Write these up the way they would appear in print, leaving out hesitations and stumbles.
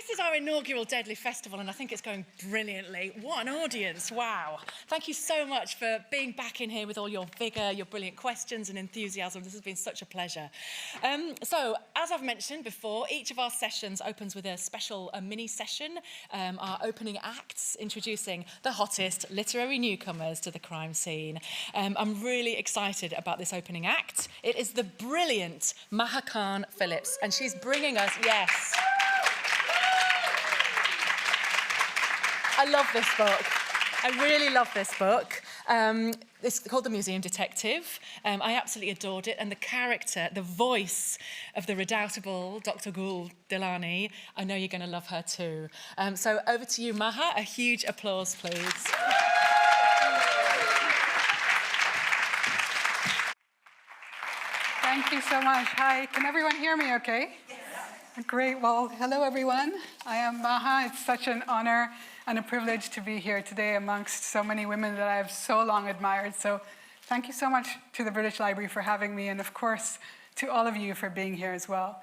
This is our inaugural Deadly Festival, and I think it's going brilliantly. What an audience, wow. Thank you so much for being back in here with all your vigour, your brilliant questions and enthusiasm. This has been such a pleasure. So, as I've mentioned before, each of our sessions opens with a special mini session, our opening acts introducing the hottest literary newcomers to the crime scene. I'm really excited about this opening act. It is the brilliant Maha Khan Phillips, and she's bringing us, yes. I love this book. I really love this book. It's called The Museum Detective. I absolutely adored it. And the character, the voice of the redoubtable Dr. Gul Dilani, I know you're going to love her too. So over to you, Maha. A huge applause, please. Thank you so much. Hi, can everyone hear me okay? Yes. Great. Well, hello, everyone. I am Maha. It's such an honor and a privilege to be here today amongst so many women that I've so long admired. So thank you so much to the British Library for having me, and of course to all of you for being here as well.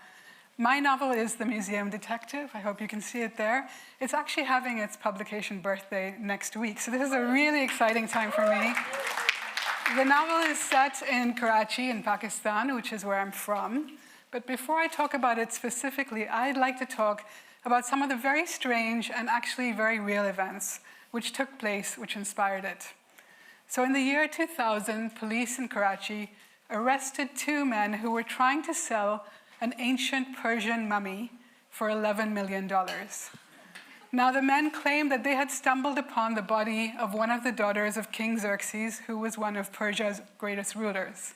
My novel is The Museum Detective. I hope you can see it there. It's actually having its publication birthday next week, so this is a really exciting time for me. The novel is set in Karachi in Pakistan, which is where I'm from. But before I talk about it specifically, I'd like to talk about some of the very strange and actually very real events which took place, which inspired it. So in the year 2000, police in Karachi arrested two men who were trying to sell an ancient Persian mummy for $11 million. Now, the men claimed that they had stumbled upon the body of one of the daughters of King Xerxes, who was one of Persia's greatest rulers.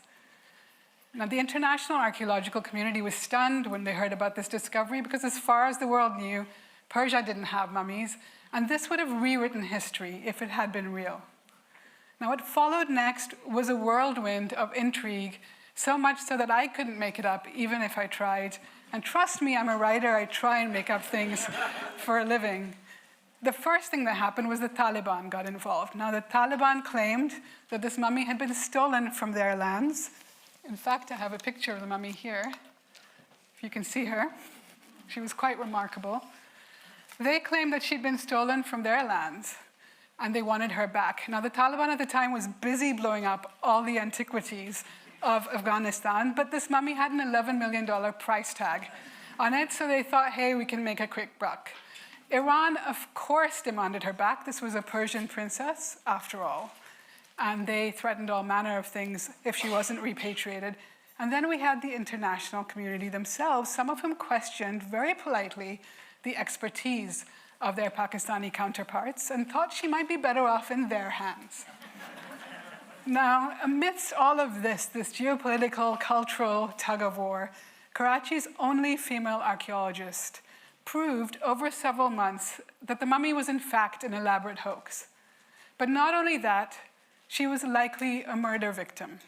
Now, the international archaeological community was stunned when they heard about this discovery because, as far as the world knew, Persia didn't have mummies, and this would have rewritten history if it had been real. Now, what followed next was a whirlwind of intrigue, so much so that I couldn't make it up, even if I tried. And trust me, I'm a writer. I try and make up things for a living. The first thing that happened was the Taliban got involved. Now, the Taliban claimed that this mummy had been stolen from their lands. In fact, I have a picture of the mummy here, if you can see her. She was quite remarkable. They claimed that she'd been stolen from their lands, and they wanted her back. Now, the Taliban at the time was busy blowing up all the antiquities of Afghanistan, but this mummy had an $11 million price tag on it, so they thought, hey, we can make a quick buck. Iran, of course, demanded her back. This was a Persian princess, after all. And they threatened all manner of things if she wasn't repatriated. And then we had the international community themselves, some of whom questioned very politely the expertise of their Pakistani counterparts and thought she might be better off in their hands. Now, amidst all of this geopolitical, cultural tug-of-war, Karachi's only female archaeologist proved over several months that the mummy was in fact an elaborate hoax. But not only that, she was likely a murder victim.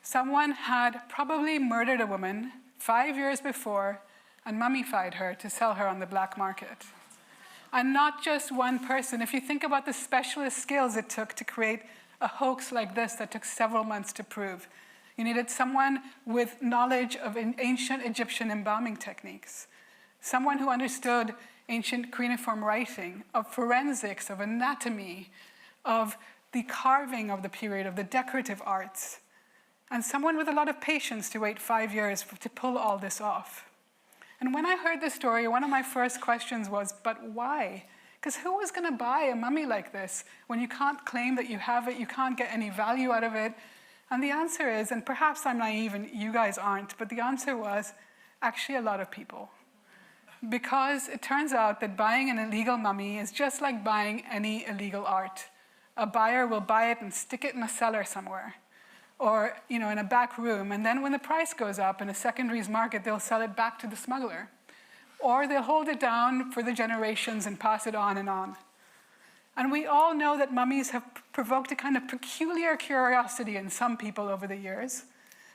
Someone had probably murdered a woman 5 years before and mummified her to sell her on the black market. And not just one person. If you think about the specialist skills it took to create a hoax like this that took several months to prove, you needed someone with knowledge of ancient Egyptian embalming techniques, someone who understood ancient cuneiform writing, of forensics, of anatomy, of the carving of the period, of the decorative arts, and someone with a lot of patience to wait 5 years to pull all this off. And when I heard this story, one of my first questions was, but why? Because who was going to buy a mummy like this when you can't claim that you have it, you can't get any value out of it? And the answer is, and perhaps I'm naive and you guys aren't, but the answer was actually a lot of people. Because it turns out that buying an illegal mummy is just like buying any illegal art. A buyer will buy it and stick it in a cellar somewhere, or in a back room, and then when the price goes up in a secondaries market, they'll sell it back to the smuggler. Or they'll hold it down for the generations and pass it on and on. And we all know that mummies have provoked a kind of peculiar curiosity in some people over the years.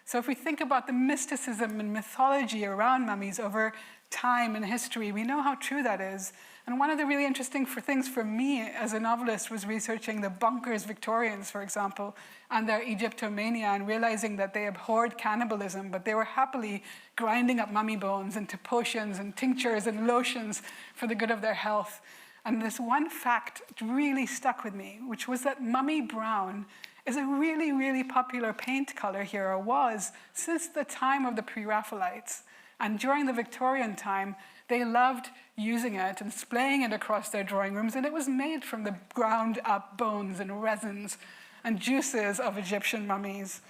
So if we think about the mysticism and mythology around mummies over time and history, we know how true that is. And one of the really interesting things for me as a novelist was researching the Bunkers Victorians, for example, and their Egyptomania, and realizing that they abhorred cannibalism, but they were happily grinding up mummy bones into potions and tinctures and lotions for the good of their health. And this one fact really stuck with me, which was that mummy brown is a really, really popular paint color here, or was, since the time of the Pre-Raphaelites. And during the Victorian time, they loved using it and splaying it across their drawing rooms, and it was made from the ground up bones and resins and juices of Egyptian mummies.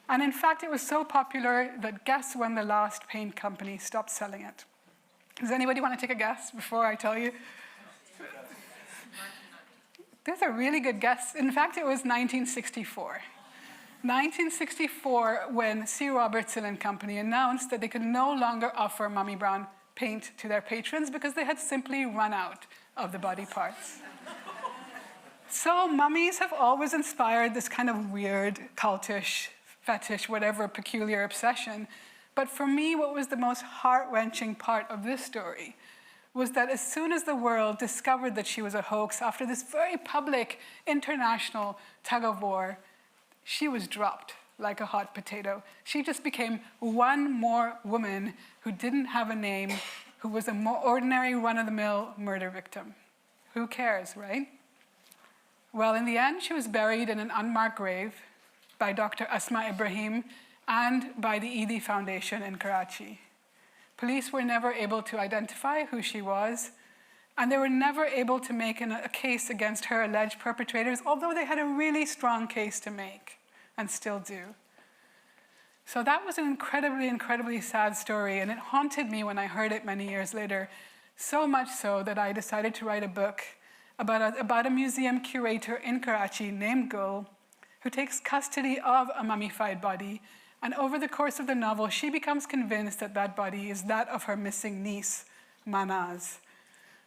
And in fact, it was so popular that guess when the last paint company stopped selling it? Does anybody want to take a guess before I tell you? There's a really good guess. In fact, it was 1964. 1964, when C. Robertson and Company announced that they could no longer offer mummy brown paint to their patrons because they had simply run out of the body parts. So mummies have always inspired this kind of weird, cultish, fetish, whatever, peculiar obsession. But for me, what was the most heart-wrenching part of this story was that as soon as the world discovered that she was a hoax, after this very public international tug-of-war, she was dropped like a hot potato. She just became one more woman who didn't have a name, who was a more ordinary run-of-the-mill murder victim. Who cares, right? Well, in the end, she was buried in an unmarked grave by Dr. Asma Ibrahim and by the Eidi Foundation in Karachi. Police were never able to identify who she was, and they were never able to make a case against her alleged perpetrators, although they had a really strong case to make, and still do. So that was an incredibly, incredibly sad story, and it haunted me when I heard it many years later, so much so that I decided to write a book about a museum curator in Karachi named Gul, who takes custody of a mummified body. And over the course of the novel, she becomes convinced that that body is that of her missing niece, Manaz.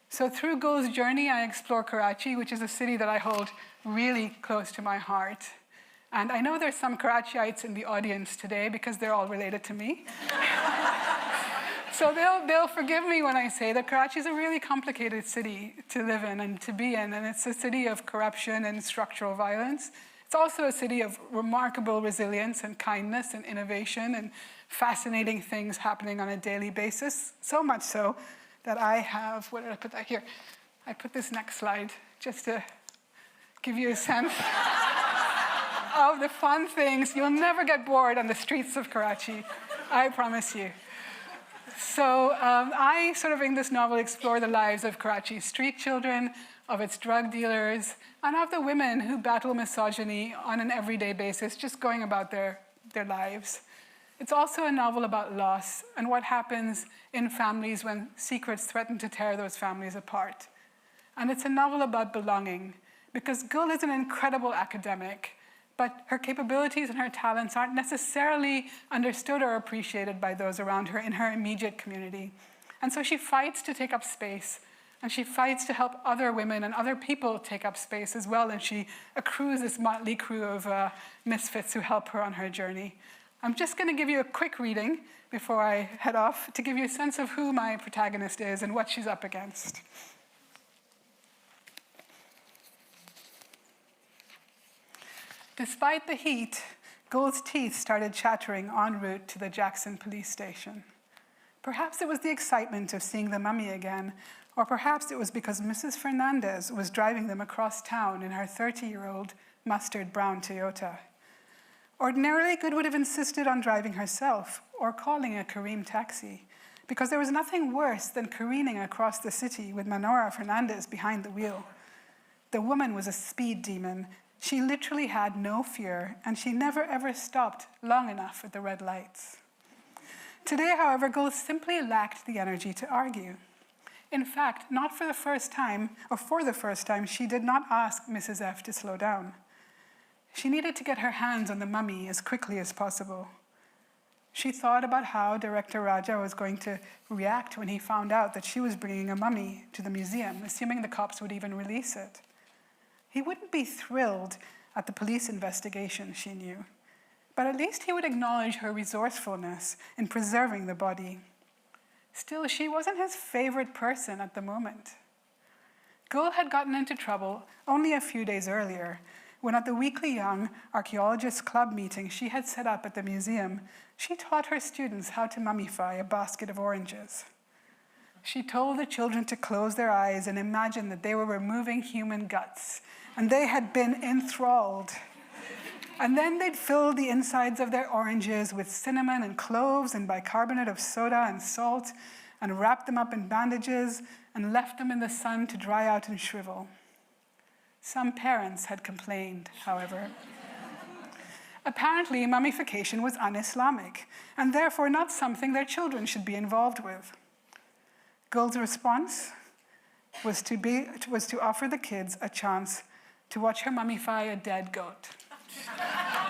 So through Gul's journey, I explore Karachi, which is a city that I hold really close to my heart. And I know there's some Karachiites in the audience today because they're all related to me. So they'll forgive me when I say that Karachi is a really complicated city to live in and to be in. And it's a city of corruption and structural violence. It's also a city of remarkable resilience and kindness and innovation and fascinating things happening on a daily basis. So much so that I have, what did I put that here? I put this next slide just to give you a sense of the fun things. You'll never get bored on the streets of Karachi, I promise you. So I sort of in this novel explore the lives of Karachi's street children, of its drug dealers, and of the women who battle misogyny on an everyday basis, just going about their lives. It's also a novel about loss and what happens in families when secrets threaten to tear those families apart. And it's a novel about belonging, because Gul is an incredible academic, but her capabilities and her talents aren't necessarily understood or appreciated by those around her in her immediate community. And so she fights to take up space, and she fights to help other women and other people take up space as well, and she accrues this motley crew of misfits who help her on her journey. I'm just going to give you a quick reading before I head off to give you a sense of who my protagonist is and what she's up against. Despite the heat, Gul's teeth started chattering en route to the Jackson police station. Perhaps it was the excitement of seeing the mummy again, or perhaps it was because Mrs. Fernandez was driving them across town in her 30-year-old mustard brown Toyota. Ordinarily, Gul would have insisted on driving herself or calling a Kareem taxi, because there was nothing worse than careening across the city with Manora Fernandez behind the wheel. The woman was a speed demon. She literally had no fear, and she never ever stopped long enough at the red lights. Today, however, Gul simply lacked the energy to argue. In fact, not for the first time, or for the first time, she did not ask Mrs. F to slow down. She needed to get her hands on the mummy as quickly as possible. She thought about how Director Raja was going to react when he found out that she was bringing a mummy to the museum, assuming the cops would even release it. He wouldn't be thrilled at the police investigation, she knew. but at least he would acknowledge her resourcefulness in preserving the body. Still, she wasn't his favorite person at the moment. Gul had gotten into trouble only a few days earlier, when at the weekly Young Archaeologists Club meeting she had set up at the museum, she taught her students how to mummify a basket of oranges. She told the children to close their eyes and imagine that they were removing human guts, and they had been enthralled. And then they'd fill the insides of their oranges with cinnamon and cloves and bicarbonate of soda and salt, and wrapped them up in bandages and left them in the sun to dry out and shrivel. Some parents had complained, however. Apparently, mummification was un-Islamic, and therefore not something their children should be involved with. Gul's response was to offer the kids a chance to watch her mummify a dead goat.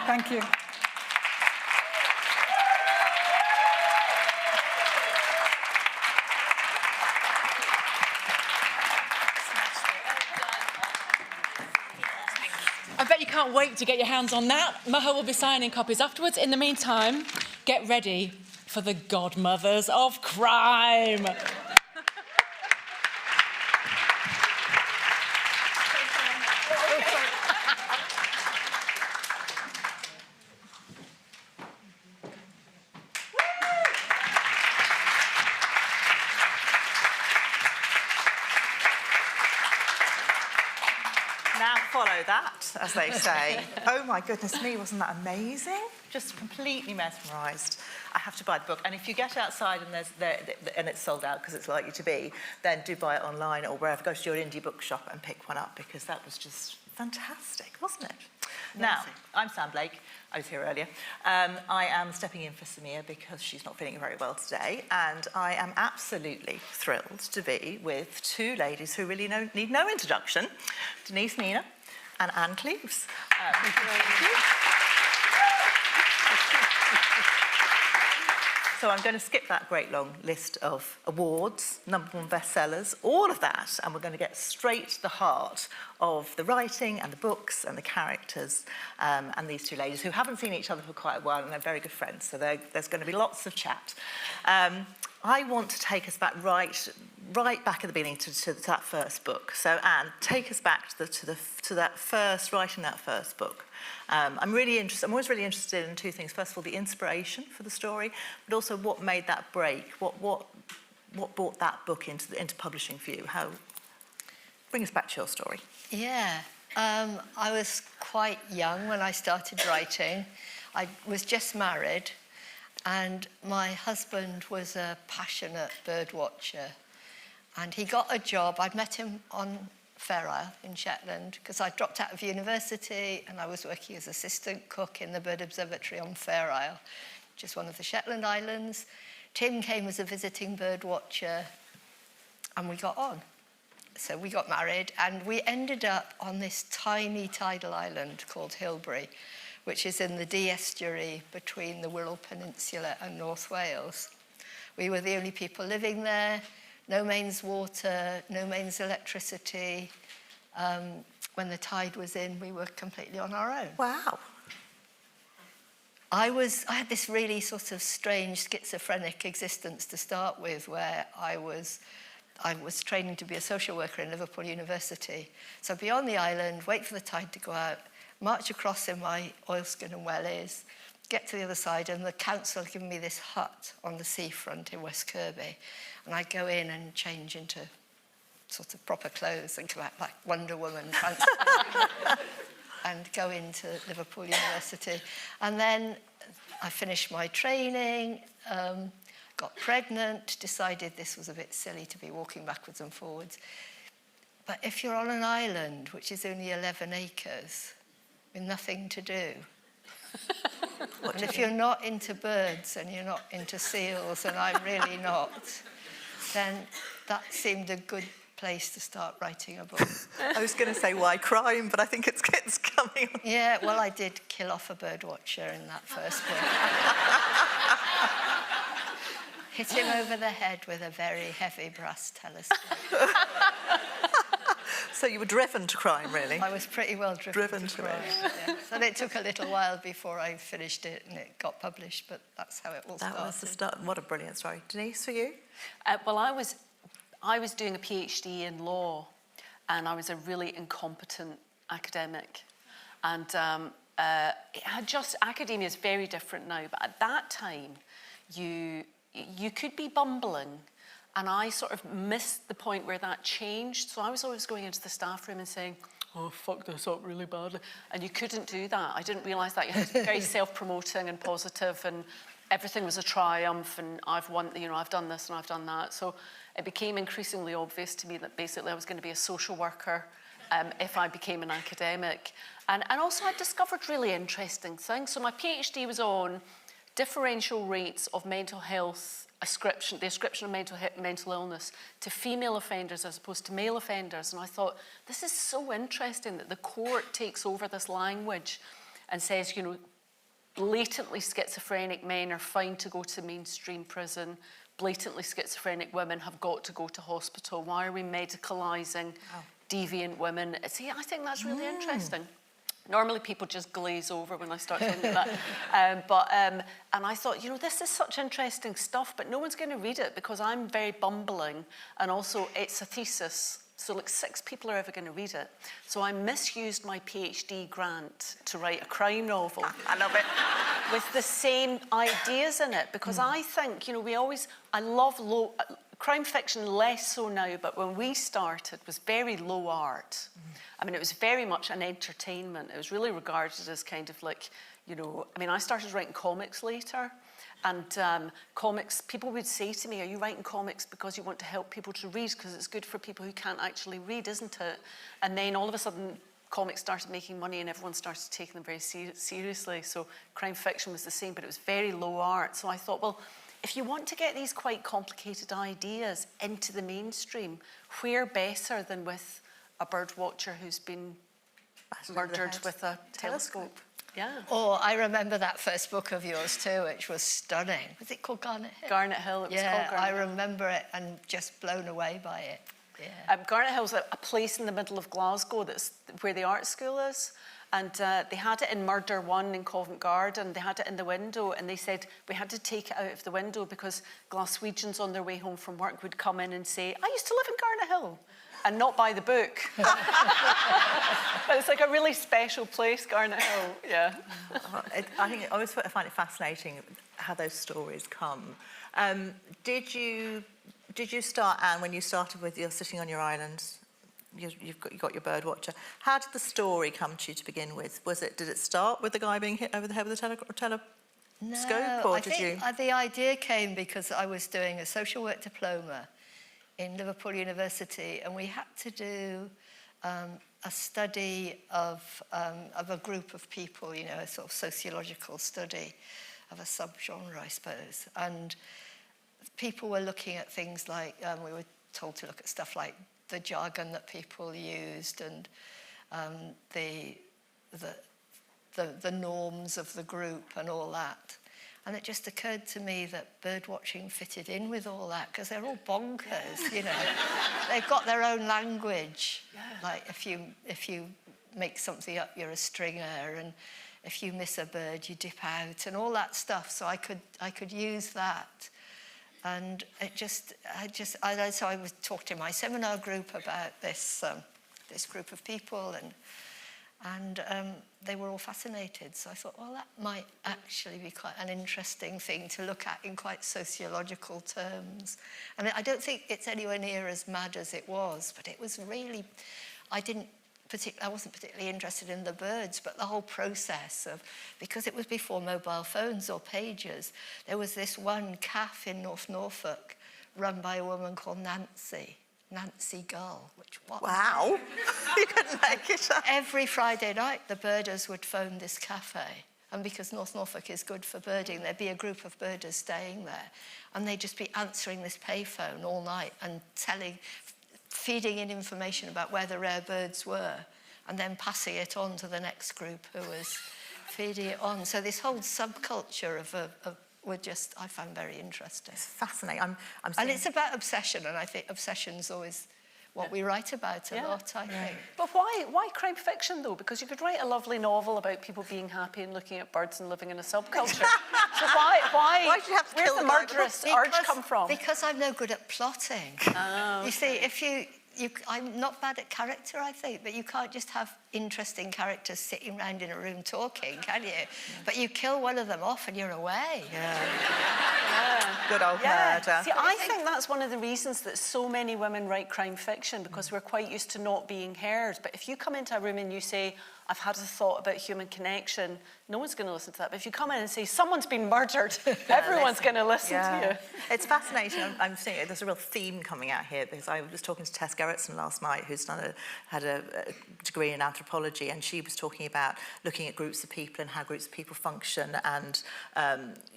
Thank you. I bet you can't wait to get your hands on that. Maha will be signing copies afterwards. In the meantime, get ready for the Godmothers of Crime. Now follow that, as they say. Oh my goodness me, wasn't that amazing? Just completely mesmerised. I have to buy the book. And if you get outside and it's sold out because it's likely to be, then do buy it online or wherever. Go to your indie bookshop and pick one up, because that was just fantastic, wasn't it? Now, I'm Sam Blake. I was here earlier. I am stepping in for Samia because she's not feeling very well today, and I am absolutely thrilled to be with two ladies who really need no introduction, Denise Mina and Anne Cleeves. So I'm going to skip that great long list of awards, #1 bestsellers, all of that, and we're going to get straight to the heart of the writing and the books and the characters, and these two ladies who haven't seen each other for quite a while and are very good friends, so there's going to be lots of chat. I want to take us back right back at the beginning to that first book. So Anne, take us back to that first, writing that first book. I'm always really interested in two things. First of all, the inspiration for the story, but also what made that break. What brought that book into publishing for you? Bring us back to your story. Yeah, I was quite young when I started writing. I was just married, and my husband was a passionate bird watcher, and he got a job. I'd met him on Fair Isle in Shetland because I dropped out of university and I was working as assistant cook in the bird observatory on Fair Isle, which is one of the Shetland Islands. Tim came as a visiting bird watcher and we got on. So we got married and we ended up on this tiny tidal island called Hilbre, which is in the Dee estuary between the Wirral Peninsula and North Wales. We were the only people living there. No mains water, no mains electricity. When the tide was in, we were completely on our own. Wow. I had this really sort of strange schizophrenic existence to start with, where I was training to be a social worker in Liverpool University. So I'd be on the island, wait for the tide to go out, march across in my oilskin and wellies, get to the other side, and the council had given me this hut on the seafront in West Kirby. And I'd go in and change into sort of proper clothes and come out like Wonder Woman, and go into Liverpool University. And then I finished my training, got pregnant, decided this was a bit silly to be walking backwards and forwards. But if you're on an island, which is only 11 acres, with nothing to do, and if you're not into birds and you're not into seals, and I'm really not, then that seemed a good place to start writing a book. I was going to say, why crime? But I think it's coming on. Yeah, well, I did kill off a bird watcher in that first book. Hit him over the head with a very heavy brass telescope. So you were driven to crime, really? I was pretty well driven to crime. Yes. And it took a little while before I finished it and it got published, but that's how it all started. That was the start. What a brilliant story. Denise, for you? Well, I was doing a PhD in law, and I was a really incompetent academic. And academia is very different now, but at that time, you could be bumbling. And I sort of missed the point where that changed. So I was always going into the staff room and saying, oh, fuck this up really badly. And you couldn't do that. I didn't realise that. You had to be very self-promoting and positive, and everything was a triumph, and I've won, I've done this and I've done that. So it became increasingly obvious to me that basically I was going to be a social worker if I became an academic. And also I discovered really interesting things. So my PhD was on differential rates of mental health the ascription of mental illness to female offenders as opposed to male offenders. And I thought, this is so interesting that the court takes over this language and says, blatantly schizophrenic men are fine to go to mainstream prison. Blatantly schizophrenic women have got to go to hospital. Why are we medicalising deviant women? See, I think that's really interesting. Normally people just glaze over when I start talking about that. And I thought, this is such interesting stuff, but no one's going to read it because I'm very bumbling, and also it's a thesis. So 6 people are ever going to read it. So I misused my PhD grant to write a crime novel. I love it. With the same ideas in it, because I think, I love crime fiction, less so now, but when we started, was very low art. I mean, it was very much an entertainment. It was really regarded as kind of like, I started writing comics later, and comics, people would say to me, are you writing comics because you want to help people to read? Because it's good for people who can't actually read, isn't it? And then all of a sudden, comics started making money and everyone started taking them very seriously. So crime fiction was the same, but it was very low art. So I thought, well, if you want to get these quite complicated ideas into the mainstream, where better than with a bird watcher who's been murdered with a telescope? Yeah. Oh, I remember that first book of yours too, which was stunning. Was it called Garnet Hill? Garnet Hill, it was called Garnet Hill. I remember it and just blown away by it. Yeah. Garnet Hill's a place in the middle of Glasgow that's where the art school is. And they had it in Murder 1 in Covent Garden. They had it in the window, and they said we had to take it out of the window because Glaswegians on their way home from work would come in and say, I used to live in Garnet Hill, and not buy the book. But it's like a really special place, Garnet Hill, yeah. I always find it fascinating how those stories come. Did you start, Anne, when you started with you're sitting on your island? You got your bird watcher. How did the story come to you to begin with? Did it start with the guy being hit over the head with a telescope? No, or I think the idea came because I was doing a social work diploma in Liverpool University, and we had to do a study of a group of people, a sort of sociological study of a subgenre, I suppose. And people were looking at things like, we were told to look at stuff like the jargon that people used and the norms of the group and all that. And it just occurred to me that birdwatching fitted in with all that because they're all bonkers, They've got their own language. Yeah. Like if you make something up, you're a stringer, and if you miss a bird, you dip out, and all that stuff. So I could use that. And so I was talking to my seminar group about this group of people, and they were all fascinated. So I thought, well, that might actually be quite an interesting thing to look at in quite sociological terms. And I don't think it's anywhere near as mad as it was, but it was really, I wasn't particularly interested in the birds, but the whole process of, because it was before mobile phones or pagers, there was this one calf in North Norfolk run by a woman called Nancy Gull, Wow, you couldn't make it up. Every Friday night, the birders would phone this cafe, and because North Norfolk is good for birding, there'd be a group of birders staying there, and they'd just be answering this payphone all night and feeding in information about where the rare birds were, and then passing it on to the next group who was feeding it on. So this whole subculture I found very interesting. It's fascinating. And it's about obsession, and I think obsession's always what we write about a lot, I think. But why crime fiction, though? Because you could write a lovely novel about people being happy and looking at birds and living in a subculture. So why do you have to where's kill the the guy with murderous urge come from? Because I'm no good at plotting. You see, if I'm not bad at character, I think, but you can't just have interesting characters sitting around in a room talking, can you? But you kill one of them off and you're away. Good old murder. See, I think that's one of the reasons that so many women write crime fiction, because we're quite used to not being heard. But if you come into a room and you say, I've had a thought about human connection, no one's going to listen to that. But if you come in and say, someone's been murdered, everyone's going to listen to you. It's fascinating. I'm seeing there's a real theme coming out here, because I was talking to Tess Gerritsen last night, who's had a degree in anthropology, and she was talking about looking at groups of people and how groups of people function, and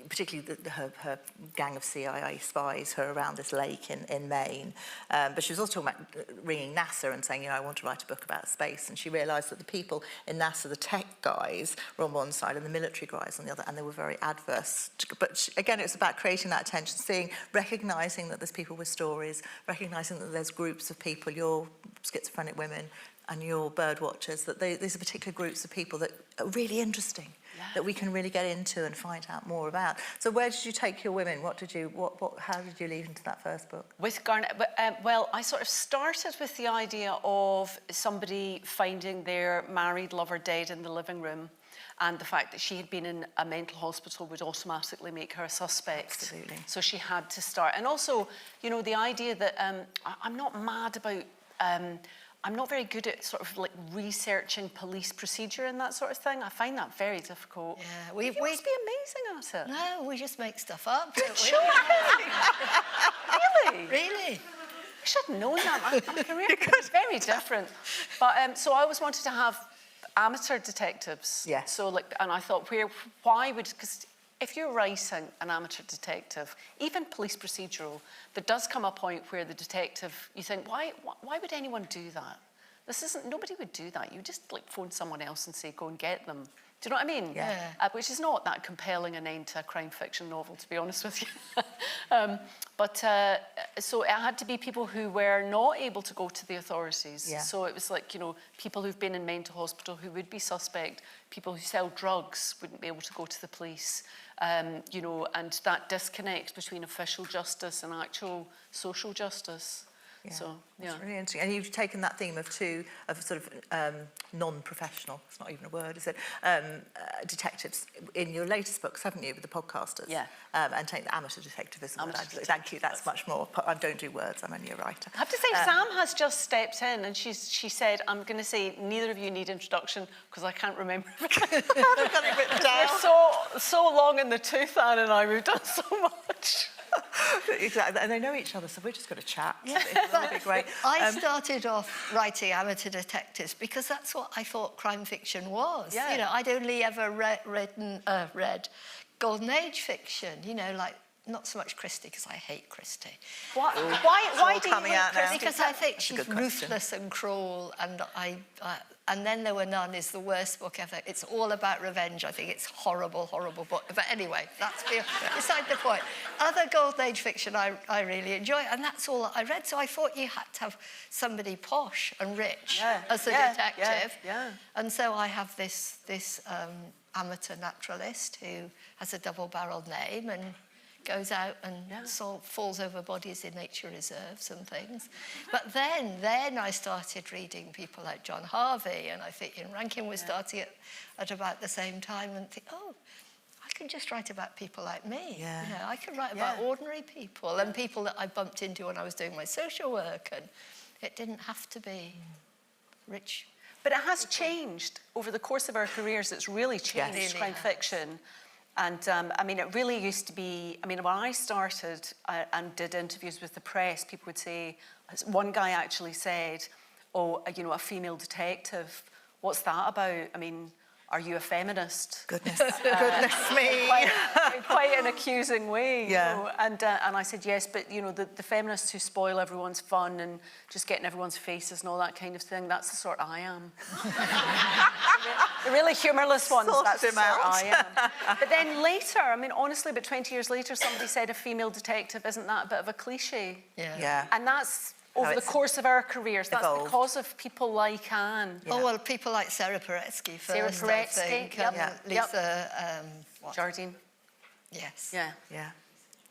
particularly her gang of CIA spies who are around this lake in Maine. But she was also talking about ringing NASA and saying, I want to write a book about space. And she realised that the people in NASA, the tech guys, were on one side and the military guys on the other, and they were very adverse. But again, it's about creating that tension, recognising that there's people with stories, recognising that there's groups of people, your schizophrenic women and your bird watchers, that these are particular groups of people that are really interesting, that we can really get into and find out more about. So where did you take your women? How did you lead into that first book? With Garnet, well, I sort of started with the idea of somebody finding their married lover dead in the living room, and the fact that she had been in a mental hospital would automatically make her a suspect. Absolutely. So she had to start. And also, the idea that I'm not mad about... I'm not very good at sort of like researching police procedure and that sort of thing. I find that very difficult. Yeah, we must be amazing at it. No, we just make stuff up. Sure. Really? Really? I should have known that. My career is very different. But so I always wanted to have amateur detectives. Yes. So and I thought, why would, because if you're writing an amateur detective, even police procedural, there does come a point where the detective, you think, why would anyone do that? Nobody would do that. You just phone someone else and say, go and get them. Do you know what I mean? Yeah. Which is not that compelling an end to a crime fiction novel, to be honest with you. So it had to be people who were not able to go to the authorities. Yeah. So it was people who've been in mental hospital who would be suspect, people who sell drugs wouldn't be able to go to the police, and that disconnect between official justice and actual social justice. Yeah. So, It's really interesting. And you've taken that theme of sort of non-professional, it's not even a word, is it, detectives in your latest books, haven't you, with the podcasters? Yeah. And take the amateur detectivism. Thank you, that's much more. I don't do words, I'm only a writer. I have to say, Sam has just stepped in and she said, I'm going to say neither of you need introduction because I can't remember everything. I've got it written down. We're so long in the tooth, Anne and I, we've done so much. Exactly, and they know each other, so we're just going to chat. That'll be great. I started off writing amateur detectives because that's what I thought crime fiction was. Yeah. I'd only ever read Golden Age fiction, not so much Christie, because I hate Christie. Why do you hate Christie? Because I think That's a good she's question. ruthless and cruel, and Then There Were None is the worst book ever. It's all about revenge. I think it's horrible, horrible book. But anyway, that's beside the point. Other Golden Age fiction I really enjoy, and that's all I read. So I thought you had to have somebody posh and rich as a detective. Yeah. And so I have this amateur naturalist who has a double-barreled name and goes out and falls over bodies in nature reserves and things. But then I started reading people like John Harvey, and I think Ian Rankin was starting at about the same time, and think, I can just write about people like me. I can write about ordinary people and people that I bumped into when I was doing my social work, and it didn't have to be rich. But it has changed over the course of our careers. It's really changed crime fiction. And it really used to be, when I started and did interviews with the press, people would say, one guy actually said, a female detective, what's that about? Are you a feminist? Goodness me. In quite an accusing way. Yeah. And I said, yes, but, the feminists who spoil everyone's fun and just get in everyone's faces and all that kind of thing, that's the sort I am. The really humourless ones, that's the sort I am. But then later, honestly, about 20 years later, somebody said a female detective, isn't that a bit of a cliche? Yeah. And that's over the it's course of our careers. That's evolved. because of people like Anne. Oh, well, people like Sarah Paretsky first, Sarah I Paretsky, think. yep. And Lisa, what? Jardine. Yes. Yeah. Yeah.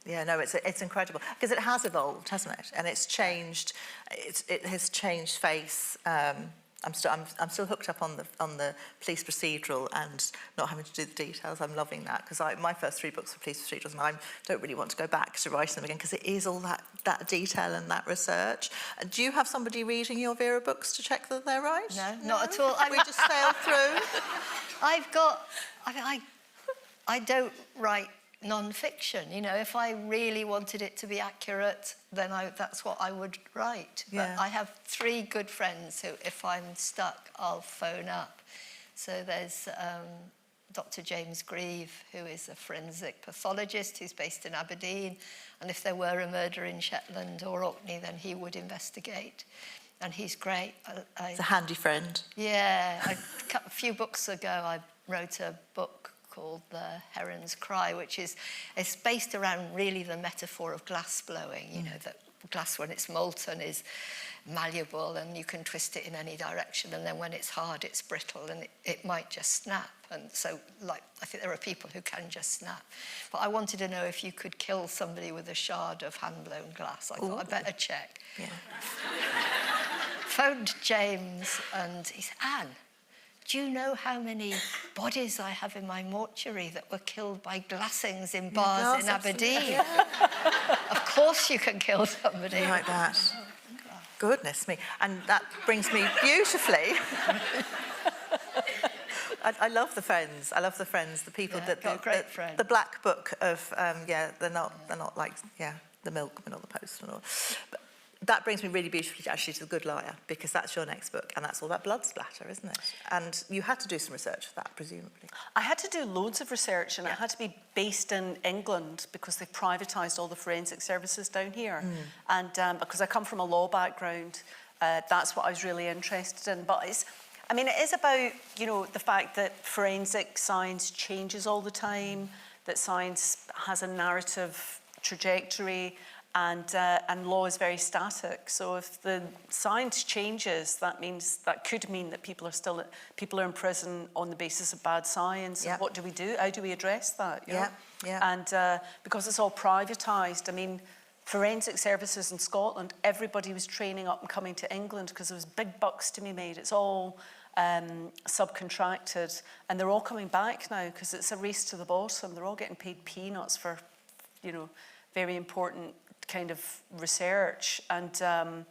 Yeah, no, it's incredible because it has evolved, hasn't it? And it's changed. It has changed face. I'm still hooked up on the police procedural and not having to do the details. I'm loving that because my first 3 books were police procedurals, and I don't really want to go back to writing them again because it is all that detail and that research. Do you have somebody reading your Vera books to check that they're right? No, not at all. We just sail through. I don't write non-fiction. You know, if I really wanted it to be accurate, then that's what I would write. Yeah. But I have 3 good friends who, if I'm stuck, I'll phone up. So there's Dr. James Grieve, who is a forensic pathologist who's based in Aberdeen. And if there were a murder in Shetland or Orkney, then he would investigate. And he's great. He's a handy friend. Yeah. A few books ago, I wrote a book called The Heron's Cry, which is based around really the metaphor of glass blowing. You know, that glass, when it's molten, is malleable and you can twist it in any direction, and then when it's hard, it's brittle and it might just snap. And so, like, I think there are people who can just snap. But I wanted to know if you could kill somebody with a shard of hand-blown glass. I thought I'd better check. Yeah. Phoned James and he said, Anne, do you know how many bodies I have in my mortuary that were killed by glassings in bars in Aberdeen? Of course you can kill somebody. Like that. Goodness me. And that brings me beautifully. I love the friends. I love the friends, the people that got a great friend. The black book of they're not like the milk, but not the post and all. But that brings me really beautifully actually to The Good Liar, because that's your next book, and that's all about blood splatter, isn't it? And you had to do some research for that, presumably. I had to do loads of research, and it had to be based in England because they've privatised all the forensic services down here. And because I come from a law background, that's what I was really interested in. But it is about, you know, the fact that forensic science changes all the time, that science has a narrative trajectory, and law is very static. So if the science changes, that could mean that people are in prison on the basis of bad science. Yep. And what do we do? How do we address that? You know? Yeah. And because it's all privatised, I mean, forensic services in Scotland, everybody was training up and coming to England because there was big bucks to be made. It's all subcontracted, and they're all coming back now because it's a race to the bottom. They're all getting paid peanuts for, you know, very important kind of research and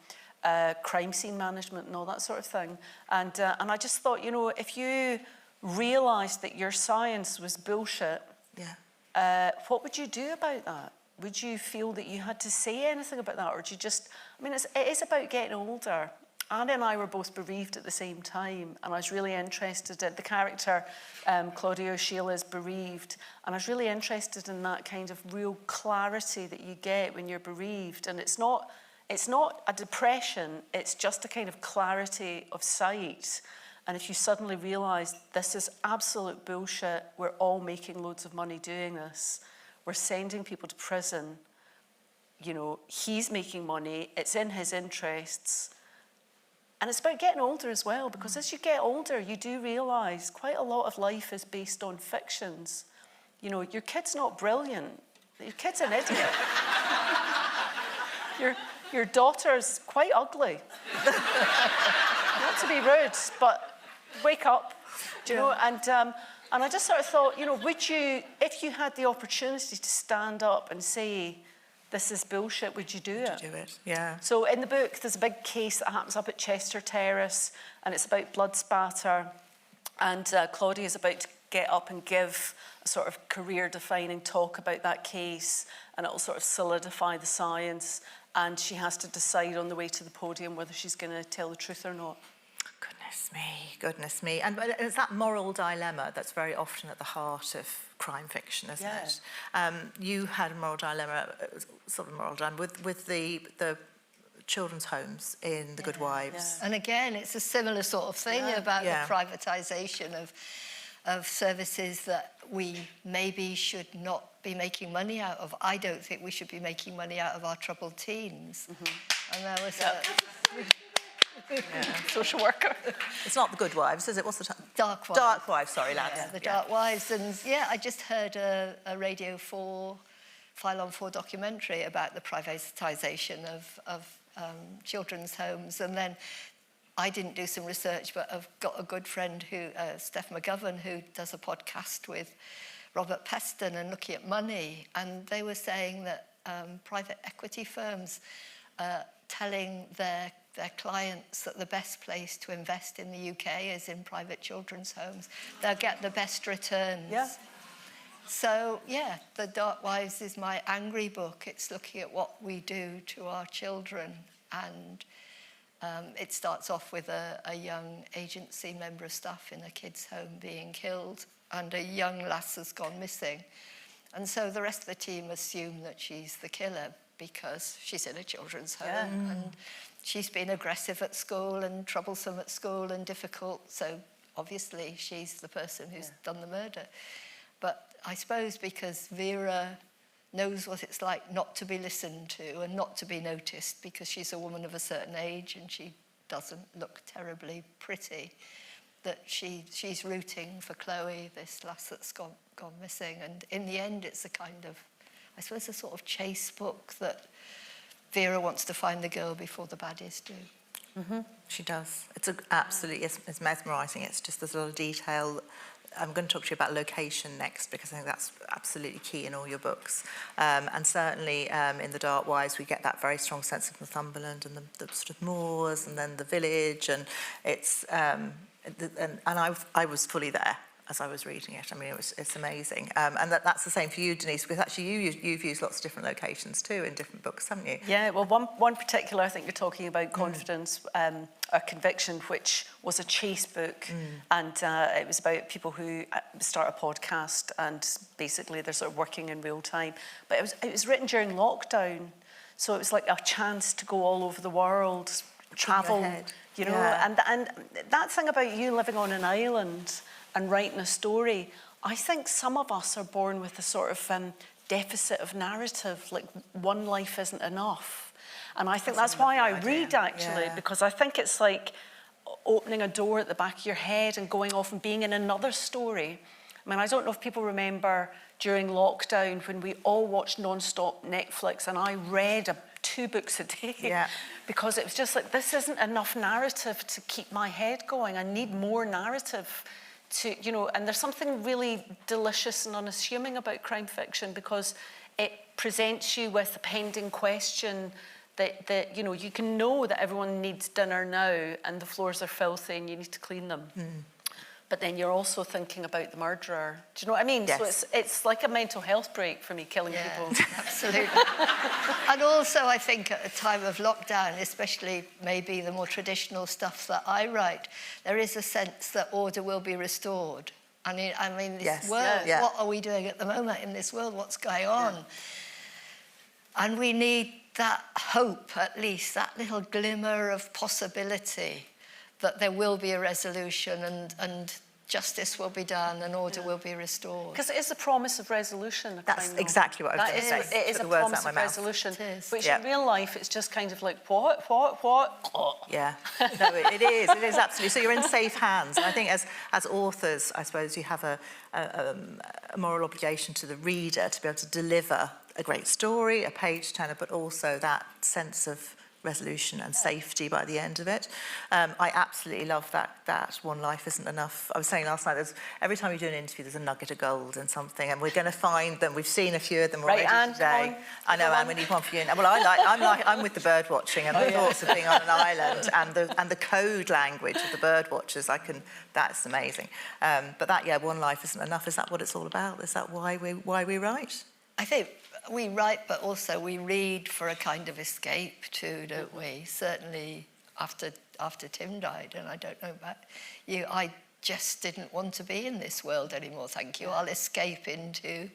crime scene management and all that sort of thing. And I just thought, you know, if you realised that your science was bullshit, what would you do about that? Would you feel that you had to say anything about that, or do you just? I mean, it is about getting older. Anne and I were both bereaved at the same time, and I was really interested in the character. Claudia Sheila is bereaved, and I was really interested in that kind of real clarity that you get when you're bereaved. And it's not a depression; it's just a kind of clarity of sight. And if you suddenly realise this is absolute bullshit, we're all making loads of money doing this. We're sending people to prison. You know, he's making money. It's in his interests. And it's about getting older as well, because as you get older, you do realise quite a lot of life is based on fictions. You know, your kid's not brilliant. Your kid's an idiot. Your daughter's quite ugly. Not to be rude, but wake up. Do you know? And I just sort of thought, you know, would you, if you had the opportunity to stand up and say, this is bullshit, would you do it? Would you do it? Yeah. So in the book, there's a big case that happens up at Chester Terrace, and it's about blood spatter. And Claudia's about to get up and give a sort of career-defining talk about that case, and it'll sort of solidify the science. And she has to decide on the way to the podium whether she's going to tell the truth or not. Goodness me. And it's that moral dilemma that's very often at the heart of crime fiction, isn't it? You had a moral dilemma, sort of moral dilemma, with the children's homes in The Good Wives. And again, it's a similar sort of thing about the privatisation of services that we maybe should not be making money out of. I don't think we should be making money out of our troubled teens. And there was Social worker. It's not The Good Wives, is it? What's the time? Dark Wives. Dark Wives, sorry, lads. The Dark Wives. And I just heard a Radio 4, File on 4 documentary about the privatisation of children's homes. And then I didn't do some research, but I've got a good friend who, Steph McGovern, who does a podcast with Robert Peston and looking at money. And they were saying that private equity firms telling their clients that the best place to invest in the UK is in private children's homes. They'll get the best returns. Yeah. So, The Dark Wives is my angry book. It's looking at what we do to our children. And it starts off with a young agency member of staff in a kid's home being killed, and a young lass has gone missing. And so the rest of the team assume that she's the killer because she's in a children's home and she's been aggressive at school and troublesome at school and difficult. So obviously she's the person who's done the murder. But I suppose because Vera knows what it's like not to be listened to and not to be noticed because she's a woman of a certain age and she doesn't look terribly pretty, that she's rooting for Chloe, this lass that's gone missing. And in the end, it's a kind of, I suppose, a sort of chase book that Vera wants to find the girl before the baddies do. She does. It's absolutely, it's mesmerising. It's just, there's a lot of detail. I'm going to talk to you about location next because I think that's absolutely key in all your books. And certainly in The Dark Wives, we get that very strong sense of Northumberland and the sort of moors and then the village. And it's, and I was fully there as I was reading it. I mean, it's amazing. And that's the same for you, Denise, because actually you've used lots of different locations too in different books, haven't you? Yeah, well, one particular, I think you're talking about Confidence, or Conviction, which was a chase book, and it was about people who start a podcast and basically they're sort of working in real time. But it was written during lockdown, so it was like a chance to go all over the world, travel, you know, and that thing about you living on an island and writing a story, I think some of us are born with a sort of deficit of narrative, like one life isn't enough. And I think that's why I read, actually, because I think it's like opening a door at the back of your head and going off and being in another story. I mean, I don't know if people remember during lockdown when we all watched non-stop Netflix and I read 2 books a day because it was just like, this isn't enough narrative to keep my head going. I need more narrative to, you know, and there's something really delicious and unassuming about crime fiction because it presents you with a pending question that you know, you can know that everyone needs dinner now and the floors are filthy and you need to clean them. But then you're also thinking about the murderer. Do you know what I mean? Yes. So it's like a mental health break for me, killing people. Absolutely. And also, I think at a time of lockdown, especially maybe the more traditional stuff that I write, there is a sense that order will be restored. I mean, this world, what are we doing at the moment in this world? What's going on? And we need that hope, at least, that little glimmer of possibility that there will be a resolution and justice will be done and order will be restored. Because it is a promise of resolution. That's exactly what I was going to say. It is a promise of resolution. Which in real life, it's just kind of like, what? Yeah, no, it is absolutely. So you're in safe hands. And I think as authors, I suppose you have a moral obligation to the reader to be able to deliver a great story, a page turner, but also that sense of resolution and safety by the end of it. I absolutely love that one life isn't enough. I was saying last night, every time you do an interview, there's a nugget of gold in something, and we're going to find them. We've seen a few of them already today. I know, Anne, we need one for you. Well, I'm with the bird watching and the thoughts of being on an island and the code language of the bird watchers. That's amazing. But that, one life isn't enough. Is that what it's all about? Is that why we write? I think we write, but also we read for a kind of escape too, don't we? Certainly after Tim died, and I don't know about you, I just didn't want to be in this world anymore, thank you. I'll escape into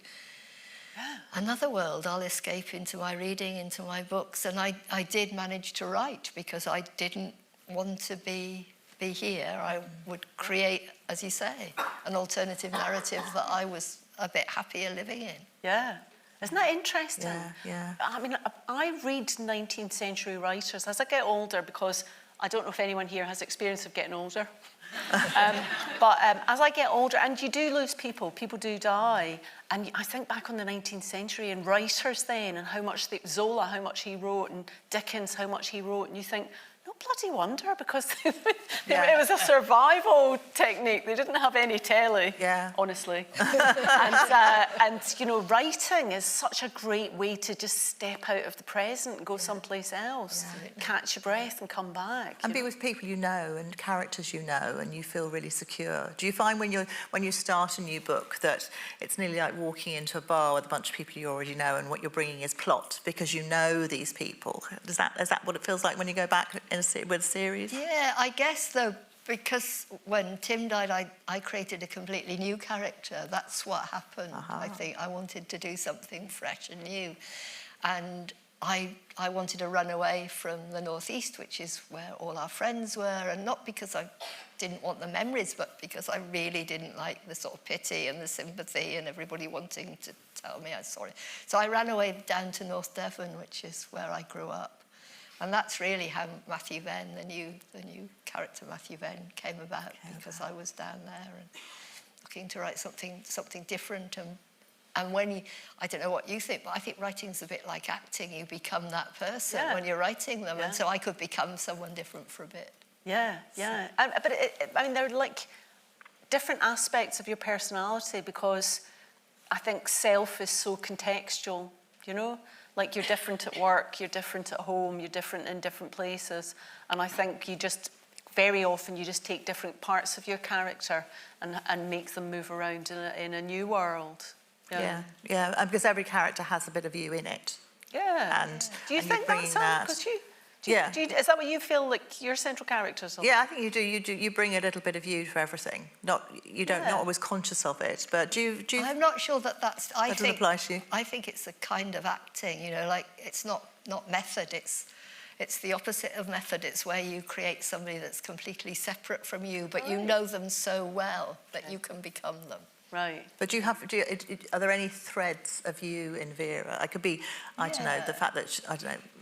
another world. I'll escape into my reading, into my books. And I did manage to write because I didn't want to be be here, I would create, as you say, an alternative narrative that I was a bit happier living in. Yeah. Isn't that interesting? Yeah, yeah. I mean, I read 19th century writers as I get older, because I don't know if anyone here has experience of getting older. But as I get older, and you do lose people do die. And I think back on the 19th century and writers then, and how much Zola, how much he wrote, and Dickens, how much he wrote, and you think, no bloody wonder, because it was a survival technique. They didn't have any telly, honestly. And you know, writing is such a great way to just step out of the present and go someplace else, catch your breath and come back. And be with people you know and characters you know, and you feel really secure. Do you find when you start a new book that it's nearly like walking into a bar with a bunch of people you already know, and what you're bringing is plot because you know these people? Is that what it feels like when you go back with a series? Yeah, I guess though, because when Tim died, I created a completely new character. That's what happened. I think I wanted to do something fresh and new. And I wanted to run away from the Northeast, which is where all our friends were, and not because I didn't want the memories, but because I really didn't like the sort of pity and the sympathy and everybody wanting to tell me I'm sorry. So I ran away down to North Devon, which is where I grew up. And that's really how Matthew Venn, the new character Matthew Venn, came about, because I was down there and looking to write something different. And when you, I don't know what you think, but I think writing's a bit like acting. You become that person when you're writing them. And so I could become someone different for a bit. Yeah. But I mean, they're like different aspects of your personality, because I think self is so contextual, you know? Like, you're different at work, you're different at home, you're different in different places. And I think very often you just take different parts of your character and make them move around in a new world. Yeah, and because every character has a bit of you in it. Yeah. And do you think that's so? Because is that what you feel like your central characters are? Yeah, I think you do. You bring a little bit of you for everything. Not always conscious of it, but do you? I'm not sure that's. That doesn't apply to you. I think it's a kind of acting. You know, like it's not method. It's the opposite of method. It's where you create somebody that's completely separate from you, but you know them so well that you can become them. Right. But are there any threads of you in Vera? I could be, I don't know, the fact that,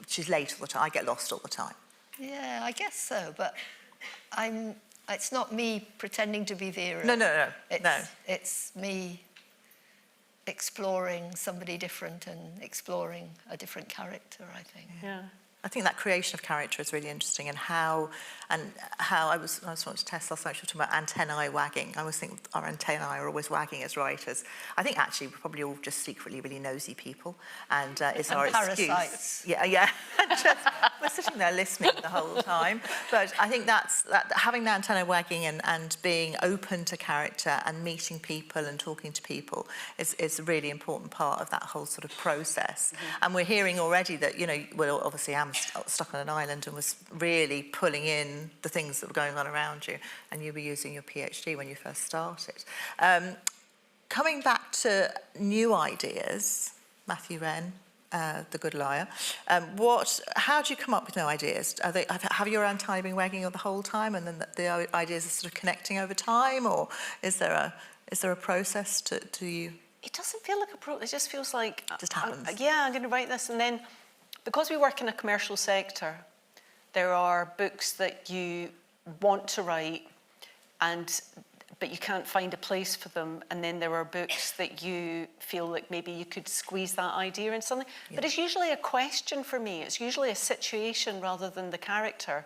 she's late all the time. I get lost all the time. Yeah, I guess so. But it's not me pretending to be Vera. No. It's me exploring somebody different and exploring a different character, I think. Yeah. I think that creation of character is really interesting, and how I was wanting to test last night, she was talking about antennae wagging. I always think our antennae are always wagging as writers. I think actually we're probably all just secretly really nosy people, and it's our parasites. excuse. Yeah. We're sitting there listening the whole time. But I think that having the antennae wagging and being open to character and meeting people and talking to people is a really important part of that whole sort of process. Mm-hmm. And we're hearing already that, well, obviously I'm stuck on an island and was really pulling in the things that were going on around you, and you were using your PhD when you first started. Coming back to new ideas, Matthew Wren, The Good Liar, how do you come up with new ideas? Have your antennae been wagging the whole time, and then the ideas are sort of connecting over time, or is there a process to you? It doesn't feel like a process. It just feels like it just happens. I'm going to write this, and then because we work in a commercial sector, there are books that you want to write, but you can't find a place for them, and then there are books that you feel like maybe you could squeeze that idea in something. Yeah. But it's usually a question for me. It's usually a situation rather than the character.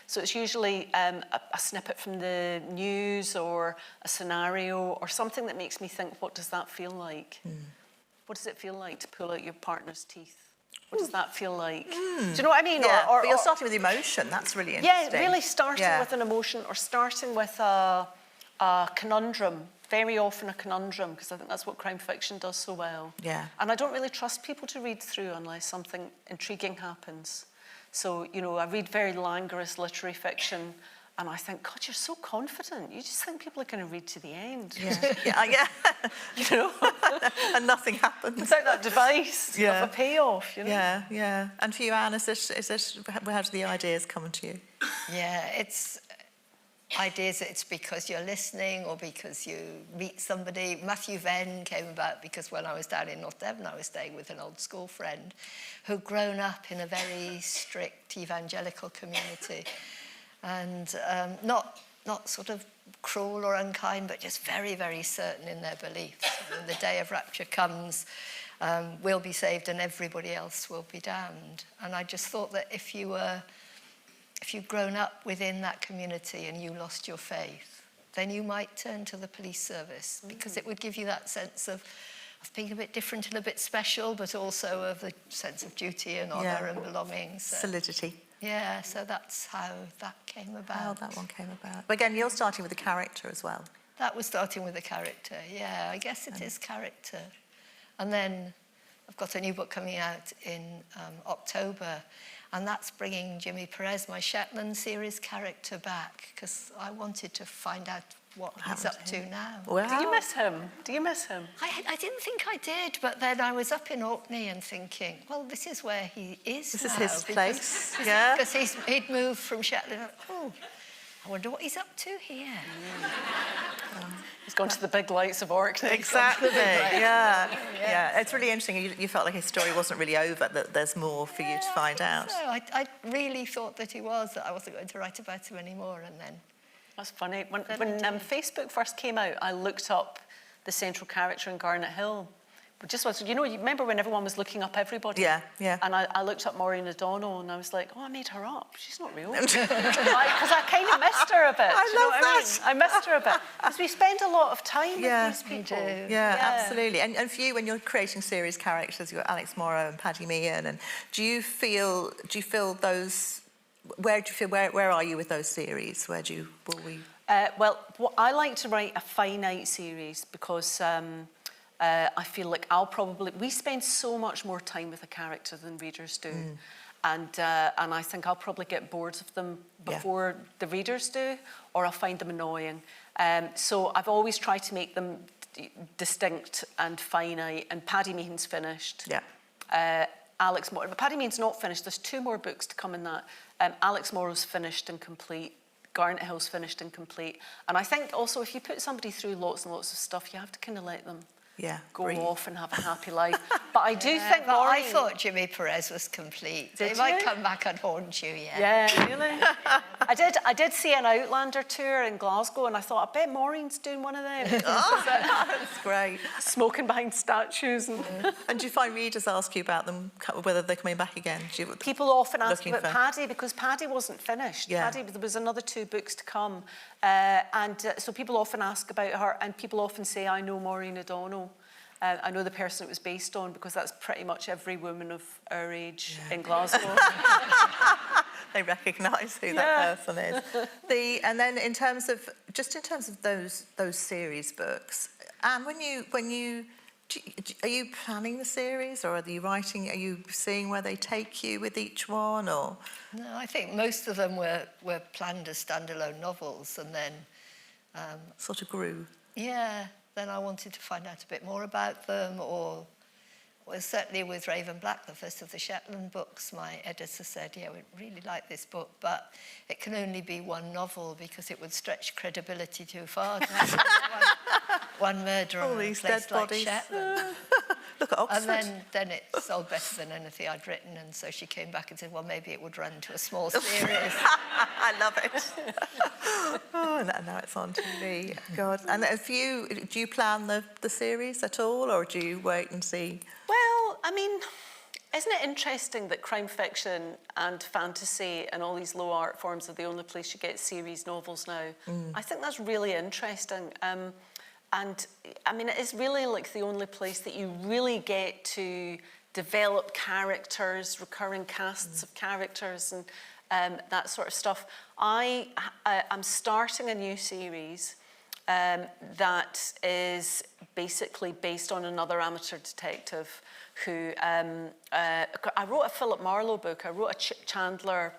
So it's usually a snippet from the news or a scenario or something that makes me think, what does that feel like? What does it feel like to pull out your partner's teeth? What does that feel like? Do you know what I mean? Yeah, but you're starting with emotion. That's really interesting. Yeah, really starting with an emotion, or starting with a conundrum. Very often a conundrum, because I think that's what crime fiction does so well. Yeah. And I don't really trust people to read through unless something intriguing happens. So, I read very languorous literary fiction, and I think, God, you're so confident. You just think people are going to read to the end. Yeah. And nothing happens. Without that device of a payoff, Yeah. And for you, Anne, how do the ideas come to you? Yeah, ideas that it's because you're listening or because you meet somebody. Matthew Venn came about because when I was down in North Devon, I was staying with an old school friend who'd grown up in a very strict evangelical community, and not sort of cruel or unkind, but just very, very certain in their beliefs. When the day of rapture comes, we'll be saved and everybody else will be damned. And I just thought that if you've grown up within that community and you lost your faith, then you might turn to the police service, because it would give you that sense of being a bit different and a bit special, but also of the sense of duty and honour and belonging. So, solidity. yeah, so that's how that came about. How that one came about. But again, you're starting with a character as well. That was starting with a character, yeah. I guess it is character. And then I've got a new book coming out in October, and that's bringing Jimmy Perez, my Shetland series character, back, because I wanted to find out what he's up to now. Wow. Do you miss him? Do you miss him? I didn't think I did, but then I was up in Orkney and thinking, well, this is where he is This now, is his place, because he'd moved from Shetland. Oh, I wonder what he's up to here. He's gone to the big lights of Orkney. Exactly, yeah. It's really interesting. You felt like his story wasn't really over, that there's more for you to find out. So I really thought that he was, that I wasn't going to write about him anymore, and then... That's funny. When Facebook first came out, I looked up the central character in Garnet Hill. But just was, you remember when everyone was looking up everybody? Yeah, yeah. And I looked up Maureen O'Donnell, and I was like, oh, I made her up. She's not real. Because I kind of missed her a bit. I love that. I missed her a bit. Because we spend a lot of time with these people. Yeah, absolutely. And for you, when you're creating series characters, you've got Alex Morrow and Paddy Meehan, and do you feel those... Where are you with those series? Will we? Well, I like to write a finite series because I feel like we spend so much more time with a character than readers do. And I think I'll probably get bored of them before the readers do, or I'll find them annoying. So I've always tried to make them distinct and finite, and Paddy Meehan's finished. Yeah. Alex Morrow, but Paddy Meehan's not finished. There's 2 more books to come in that. Alex Morrow's finished and complete. Garnet Hill's finished and complete. And I think also if you put somebody through lots and lots of stuff, you have to kind of let them go off and have a happy life. But I do think Maureen... I thought Jimmy Perez was complete. They might come back and haunt you, Yeah, really? I did see an Outlander tour in Glasgow, and I thought, I bet Maureen's doing one of them. That's great. Smoking behind statues. And do you find readers ask you about them, whether they're coming back again? People often ask about Paddy, because Paddy wasn't finished. Yeah. Paddy, there was another 2 books to come. So people often ask about her, and people often say, I know Maureen O'Donnell. I know the person it was based on, because that's pretty much every woman of our age in Glasgow. They recognise who that person is. And then in terms of those series books, and when you are you planning the series, or are you writing? Are you seeing where they take you with each one, or? No, I think most of them were planned as standalone novels, and then Sort of grew. Yeah. Then I wanted to find out a bit more about them, or certainly with Raven Black, the first of the Shetland books, my editor said, yeah, we really like this book, but it can only be 1 novel because it would stretch credibility too far. one murder on a place like Shetland. Look at Oxford. And then it sold better than anything I'd written, and so she came back and said, well, maybe it would run to a small series. I love it. Oh, and now it's on TV. God. And do you plan the series at all, or do you wait and see? Well, I mean, isn't it interesting that crime fiction and fantasy and all these low art forms are the only place you get series novels now? I think that's really interesting. And I mean, it is really like the only place that you really get to develop characters, recurring casts of characters, and that sort of stuff. I'm starting a new series that is basically based on another amateur detective who I wrote a Philip Marlowe book. I wrote a Chandler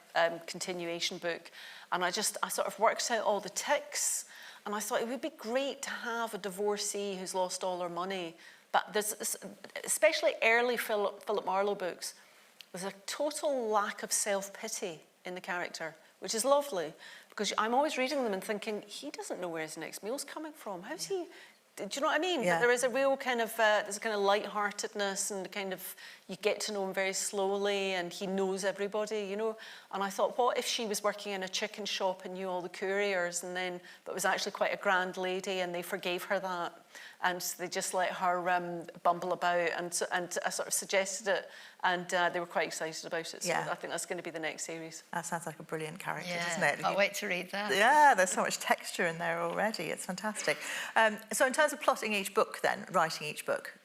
continuation book, and I sort of worked out all the tics. And I thought it would be great to have a divorcee who's lost all her money. But there's, especially early Philip Marlowe books, there's a total lack of self-pity. in the character, which is lovely, because I'm always reading them and thinking, he doesn't know where his next meal's coming from. How's he? Do you know what I mean? Yeah. But there is a real kind of, there's a kind of lightheartedness, and kind of, you get to know him very slowly, and he knows everybody, you know. And I thought, what if she was working in a chicken shop and knew all the couriers, and then, but was actually quite a grand lady, and they forgave her that, and they just let her bumble about, and I sort of suggested it, and they were quite excited about it. So Yeah. I think that's going to be the next series. That sounds like a brilliant character, Yeah, doesn't it? can't wait to read that. Yeah, there's so much texture in there already. It's fantastic. So in terms of plotting each book then, writing each book,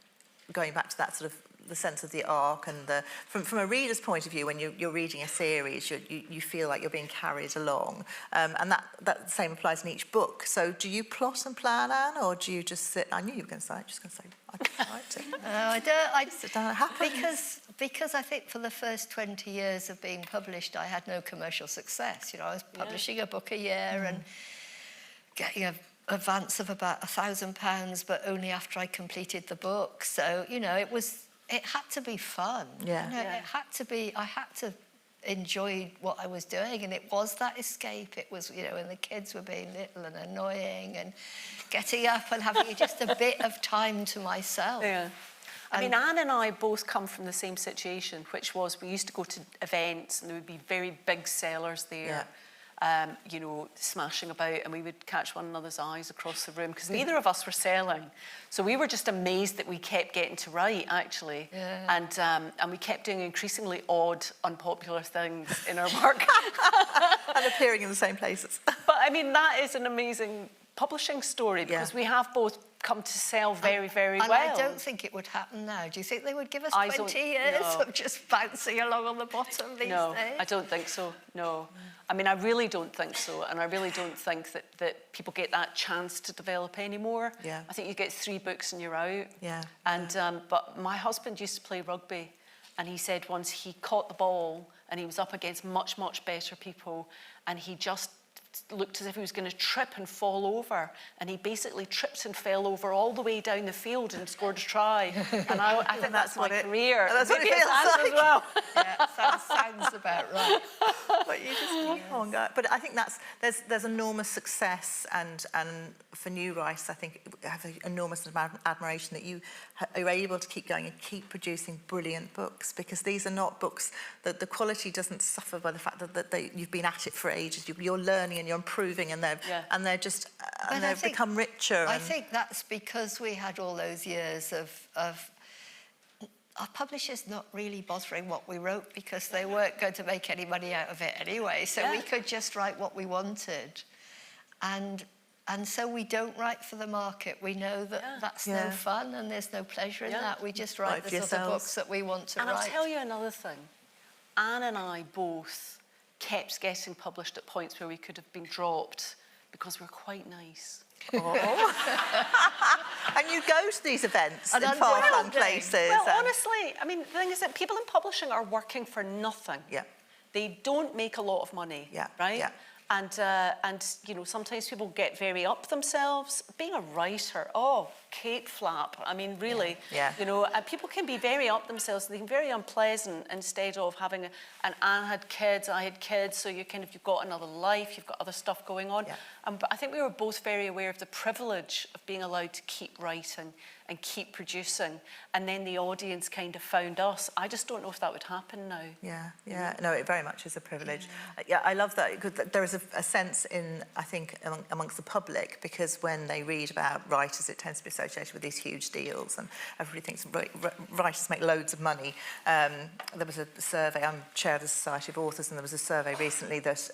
going back to that sort of the sense of the arc and the from a reader's point of view, when you're reading a series, you feel like you're being carried along, and that same applies in each book. So do you plot and plan, Anne, or do you just sit? I knew you were going to say. I'm just going to say I can write it. No, I don't. I Sit down. It happens. because I think for the first 20 years of being published, I had no commercial success. You know, I was publishing a book a year and getting an advance of about £1,000, but only after I completed the book. So, you know, it had to be fun. Yeah. You know, it had to be, I had to enjoy what I was doing, and it was that escape. It was, you know, when the kids were being little and annoying, and getting up and having just a bit of time to myself. Yeah. I mean, Anne and I both come from the same situation, which was we used to go to events, and there would be very big sellers there. You know, smashing about, and we would catch one another's eyes across the room, because neither of us were selling. So we were just amazed that we kept getting to write, actually. Yeah. And we kept doing increasingly odd, unpopular things in our work. And appearing in the same places. But I mean, that is an amazing publishing story, because we have both come to sell very, very well. And I don't think it would happen now. Do you think they would give us 20 years of just bouncing along on the bottom these days? No, I don't think so, no. I mean, I really don't think so, and I really don't think that people get that chance to develop anymore. Yeah. I think you get 3 books and you're out. Yeah. And but my husband used to play rugby, and he said once he caught the ball and he was up against much, much better people, and he just looked as if he was going to trip and fall over, and he basically tripped and fell over all the way down the field and scored a try. And I think that's my career. That's what it Maybe feels Anne's like. as well. Yeah, sounds about right. But you just keep on going. But I think there's enormous success, and for new writers, I think I have an enormous amount of admiration that you are able to keep going and keep producing brilliant books, because these are not books that the quality doesn't suffer by the fact that you've been at it for ages. You're learning and you're improving, and they're just and they've become richer. I think that's because we had all those years of our publishers not really bothering what we wrote, because they weren't going to make any money out of it anyway. So we could just write what we wanted. And so we don't write for the market. We know that that's no fun, and there's no pleasure in that. We just write the sort of books that we want to write. And I'll tell you another thing. Anne and I both kept getting published at points where we could have been dropped, because we're quite nice. And you go to these events And in far-flung places. Well, honestly, I mean, the thing is that people in publishing are working for nothing. Yeah. They don't make a lot of money, right? Yeah. And you know, sometimes people get very up themselves. Being a writer, Kate Flap. I mean, really, you know, people can be very up themselves. They can be very unpleasant, instead of having and Anne had kids, I had kids, so you've got another life, you've got other stuff going on. But I think we were both very aware of the privilege of being allowed to keep writing and keep producing, and then the audience kind of found us. I just don't know if that would happen now. Yeah. No, it very much is a privilege. Yeah, I love that, because there is a sense in, I think, amongst the public, because when they read about writers, it tends to be associated with these huge deals, and everybody thinks writers make loads of money. There was a survey, I'm chair of the Society of Authors, and there was a survey recently that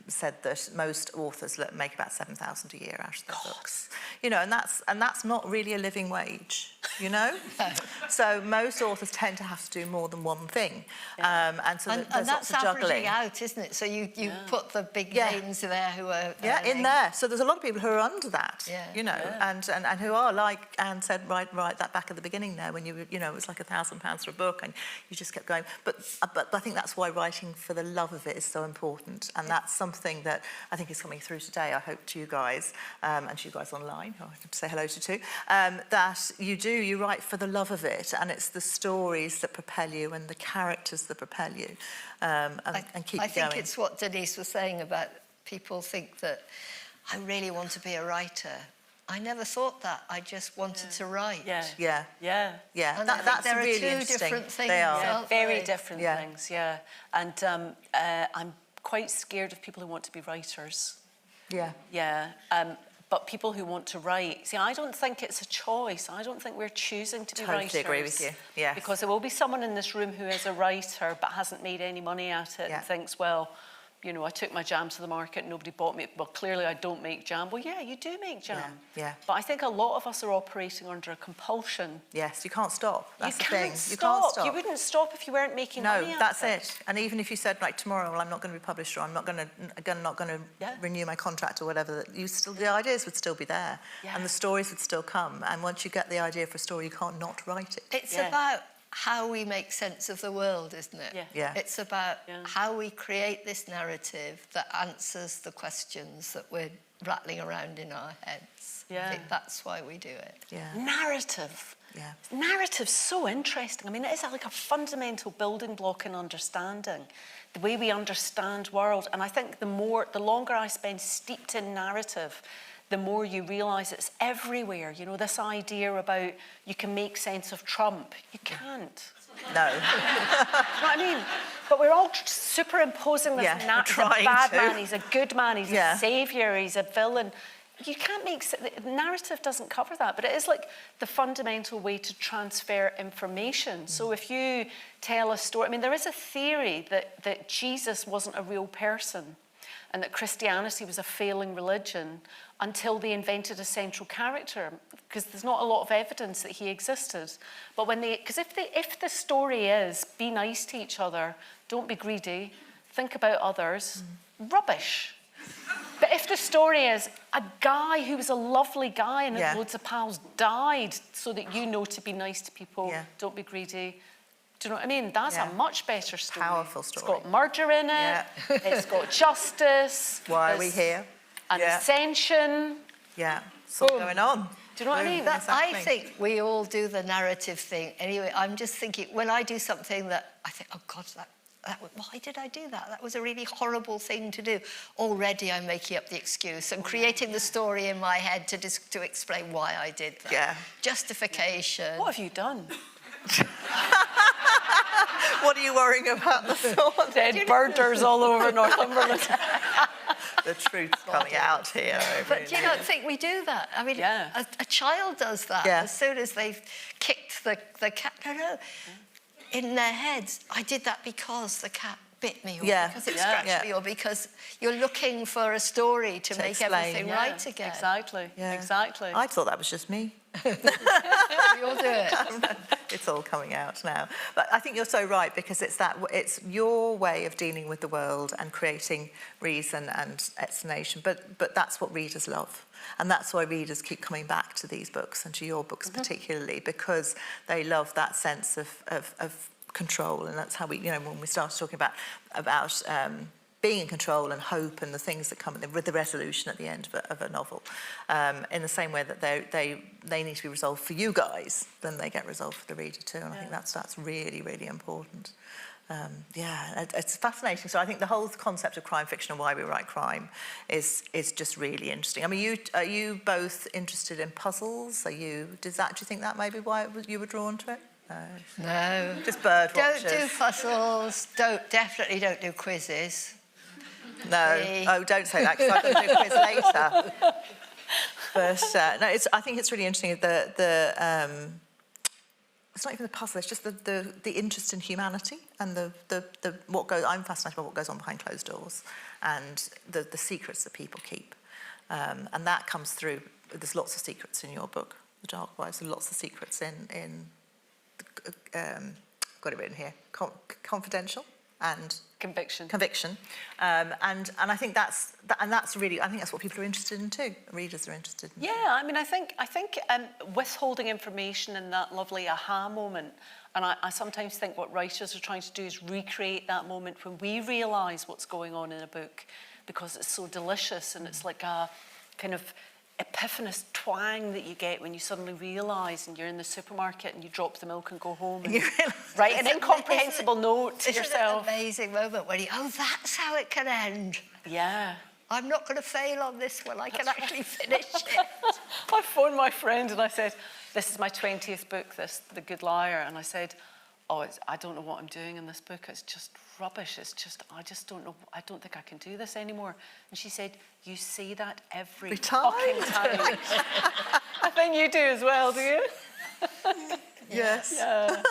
said that most authors make about $7,000 a year out of their books. You know, and that's not really a living wage, you know? So most authors tend to have to do more than one thing. And so there's and lots that's of juggling. averaging out, isn't it? So you put the big names names there who are in there. So there's a lot of people who are under that, you know, and who are, like Anne said, right that back at the beginning there, when you know, it was like £1,000 for a book and you just kept going. But I think that's why writing for the love of it is so important, and that's something that I think is coming through today, I hope, to you guys, and to you guys online, who I have to say hello to too, that you write for the love of it, and it's the stories that propel you and the characters that propel you, and keep you going. I think it's what Denise was saying about people think that I really want to be a writer. I never thought that. I just wanted to write. Yeah. And That's there really are two interesting. different things. They are. Yeah, very different things, And I'm quite scared of people who want to be writers. But people who want to write, see, I don't think it's a choice. I don't think we're choosing to be writers. Totally agree with you, yes. Because there will be someone in this room who is a writer but hasn't made any money at it and thinks, well, you know, I took my jam to the market, nobody bought me. Well, clearly I don't make jam. Well, yeah, you do make jam. But I think a lot of us are operating under a compulsion. Yes, you can't stop. That's the thing. You can't stop. You wouldn't stop if you weren't making money. No, that's it. And even if you said, like, tomorrow, well, I'm not going to be published, or I'm not going to renew my contract, or whatever, the ideas would still be there, and the stories would still come. And once you get the idea for a story, you can't not write it. It's about how we make sense of the world, isn't it? It's about how we create this narrative that answers the questions that we're rattling around in our heads. I think that's why we do it. Narrative. Narrative's so interesting. I mean, it is like a fundamental building block in understanding, the way we understand world. And I think the longer I spend steeped in narrative, the more you realise it's everywhere. You know, this idea about you can make sense of Trump. You can't. No. You know what I mean? But we're all superimposing this he's a bad man, he's a good man, he's a saviour, he's a villain. You can't the narrative doesn't cover that, but it is like the fundamental way to transfer information. So if you tell a story, I mean, there is a theory that Jesus wasn't a real person and that Christianity was a failing religion until they invented a central character, because there's not a lot of evidence that he existed. But because if the story is be nice to each other, don't be greedy, think about others, rubbish. But if the story is a guy who was a lovely guy and had loads of pals died so that you know to be nice to people, don't be greedy. Do you know what I mean? That's a much better story. Powerful story. It's got murder in it. It's got justice. Why are we here? An ascension. It's all going on. Do you know what I mean? I think we all do the narrative thing. Anyway, I'm just thinking, when I do something that I think, oh God, why did I do that? That was a really horrible thing to do. Already I'm making up the excuse and creating the story in my head to explain why I did that. Justification. What have you done? What are you worrying about? Dead birders all over Northumberland. The truth's coming out here. But you don't think we do that? I mean, a child does that as soon as they've kicked the cat. No. In their heads, I did that because the cat bit me, or because it scratched me, or because you're looking for a story to make everything right again. Exactly. I thought that was just me. We all do it. It's all coming out now. But I think you're so right, because it's your way of dealing with the world and creating reason and explanation. But that's what readers love. And that's why readers keep coming back to these books, and to your books particularly, because they love that sense of control. And that's how we, you know, when we started talking about being in control and hope and the things that come with the resolution at the end of a novel, in the same way that they need to be resolved for you guys, then they get resolved for the reader too. And I think that's really, really important. It's fascinating. So I think the whole concept of crime fiction and why we write crime is just really interesting. I mean, are you both interested in puzzles? Do you think that may be why you were drawn to it? No. Just bird watchers. Don't do puzzles. Definitely don't do quizzes. No. Oh, don't say that, because I'm going to do a quiz later. But no, I think it's really interesting. It's not even the puzzle. It's just the interest in humanity and what goes. I'm fascinated by what goes on behind closed doors and the secrets that people keep, and that comes through. There's lots of secrets in your book, The Dark Wives. There's lots of secrets in got it written here. Confidential. and Conviction. And I think that's really, I think that's what people are interested in too. Readers are interested in. Yeah, I mean, I think withholding information in that lovely aha moment, and I sometimes think what writers are trying to do is recreate that moment when we realise what's going on in a book, because it's so delicious and it's like a kind of epiphanous twang that you get when you suddenly realise, and you're in the supermarket and you drop the milk and go home and write an incomprehensible note to yourself. Isn't it an amazing moment when that's how it can end? Yeah. I'm not going to fail on this one. I can actually finish it. I phoned my friend and I said, this is my 20th book, The Good Liar. And I said, I don't know what I'm doing in this book. It's just rubbish. I just don't know. I don't think I can do this anymore. And she said, you say that every fucking time. I think you do as well, do you? Yes. Yeah.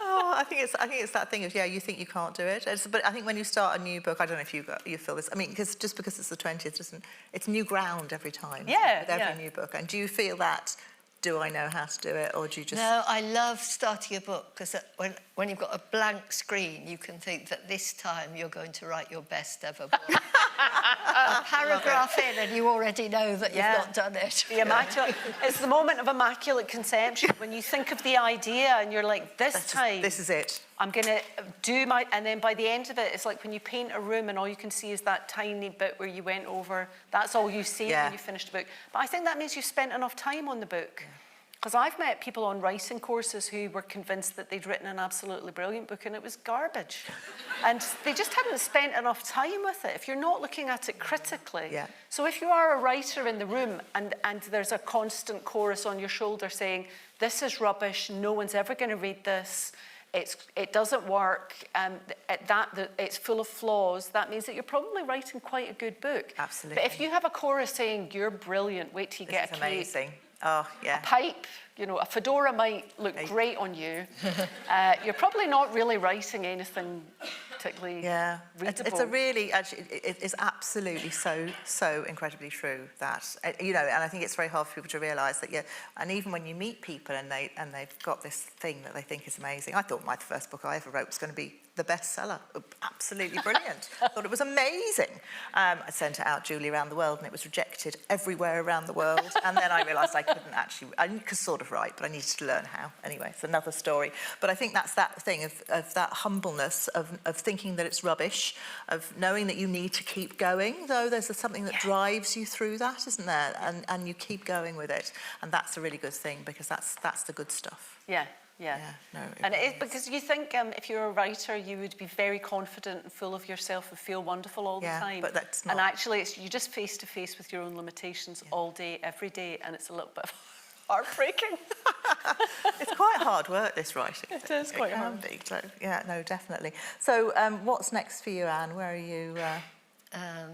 I think it's that thing of, you think you can't do it. But I think when you start a new book, I don't know if you feel this. I mean, because it's the 20th, it's new ground every time. Yeah. With every new book. And do you feel that? Do I know how to do it, or do you just... No, I love starting a book, because when you've got a blank screen, you can think that this time you're going to write your best ever book. A paragraph in, and you already know that you've not done it. It's the moment of immaculate conception, when you think of the idea and you're like, this is it. I'm going to do my... And then by the end of it, it's like when you paint a room and all you can see is that tiny bit where you went over. That's all you see when you finished the book. But I think that means you spent enough time on the book. Because I've met people on writing courses who were convinced that they'd written an absolutely brilliant book and it was garbage. And they just hadn't spent enough time with it, if you're not looking at it critically. Yeah. So if you are a writer in the room and there's a constant chorus on your shoulder saying, this is rubbish, no one's ever going to read this, it doesn't work, it's full of flaws, that means that you're probably writing quite a good book. Absolutely. But if you have a chorus saying, you're brilliant, wait till you get a cake. Amazing. Oh, yeah. A pipe, a fedora might look great on you. You're probably not really writing anything particularly readable. It's a really, actually, it's absolutely so incredibly true that, and I think it's very hard for people to realise that, and even when you meet people and they've got this thing that they think is amazing. I thought my first book I ever wrote was going to be the bestseller. Absolutely brilliant. I thought it was amazing. I sent it out, Julie, around the world, and it was rejected everywhere around the world. And then I realised I could sort of write, but I needed to learn how. Anyway, it's another story. But I think that's that thing of that humbleness of thinking that it's rubbish, of knowing that you need to keep going, though there's something that drives you through that, isn't there? And you keep going with it. And that's a really good thing, because that's the good stuff. Yeah. No, And it is because you think if you're a writer, you would be very confident and full of yourself and feel wonderful all the time. But that's not. And actually, you're just face to face with your own limitations all day, every day, and it's a little bit heartbreaking. It's quite hard work, this writing. It is quite hard. It can be. So, no, definitely. So what's next for you, Anne? Where are you?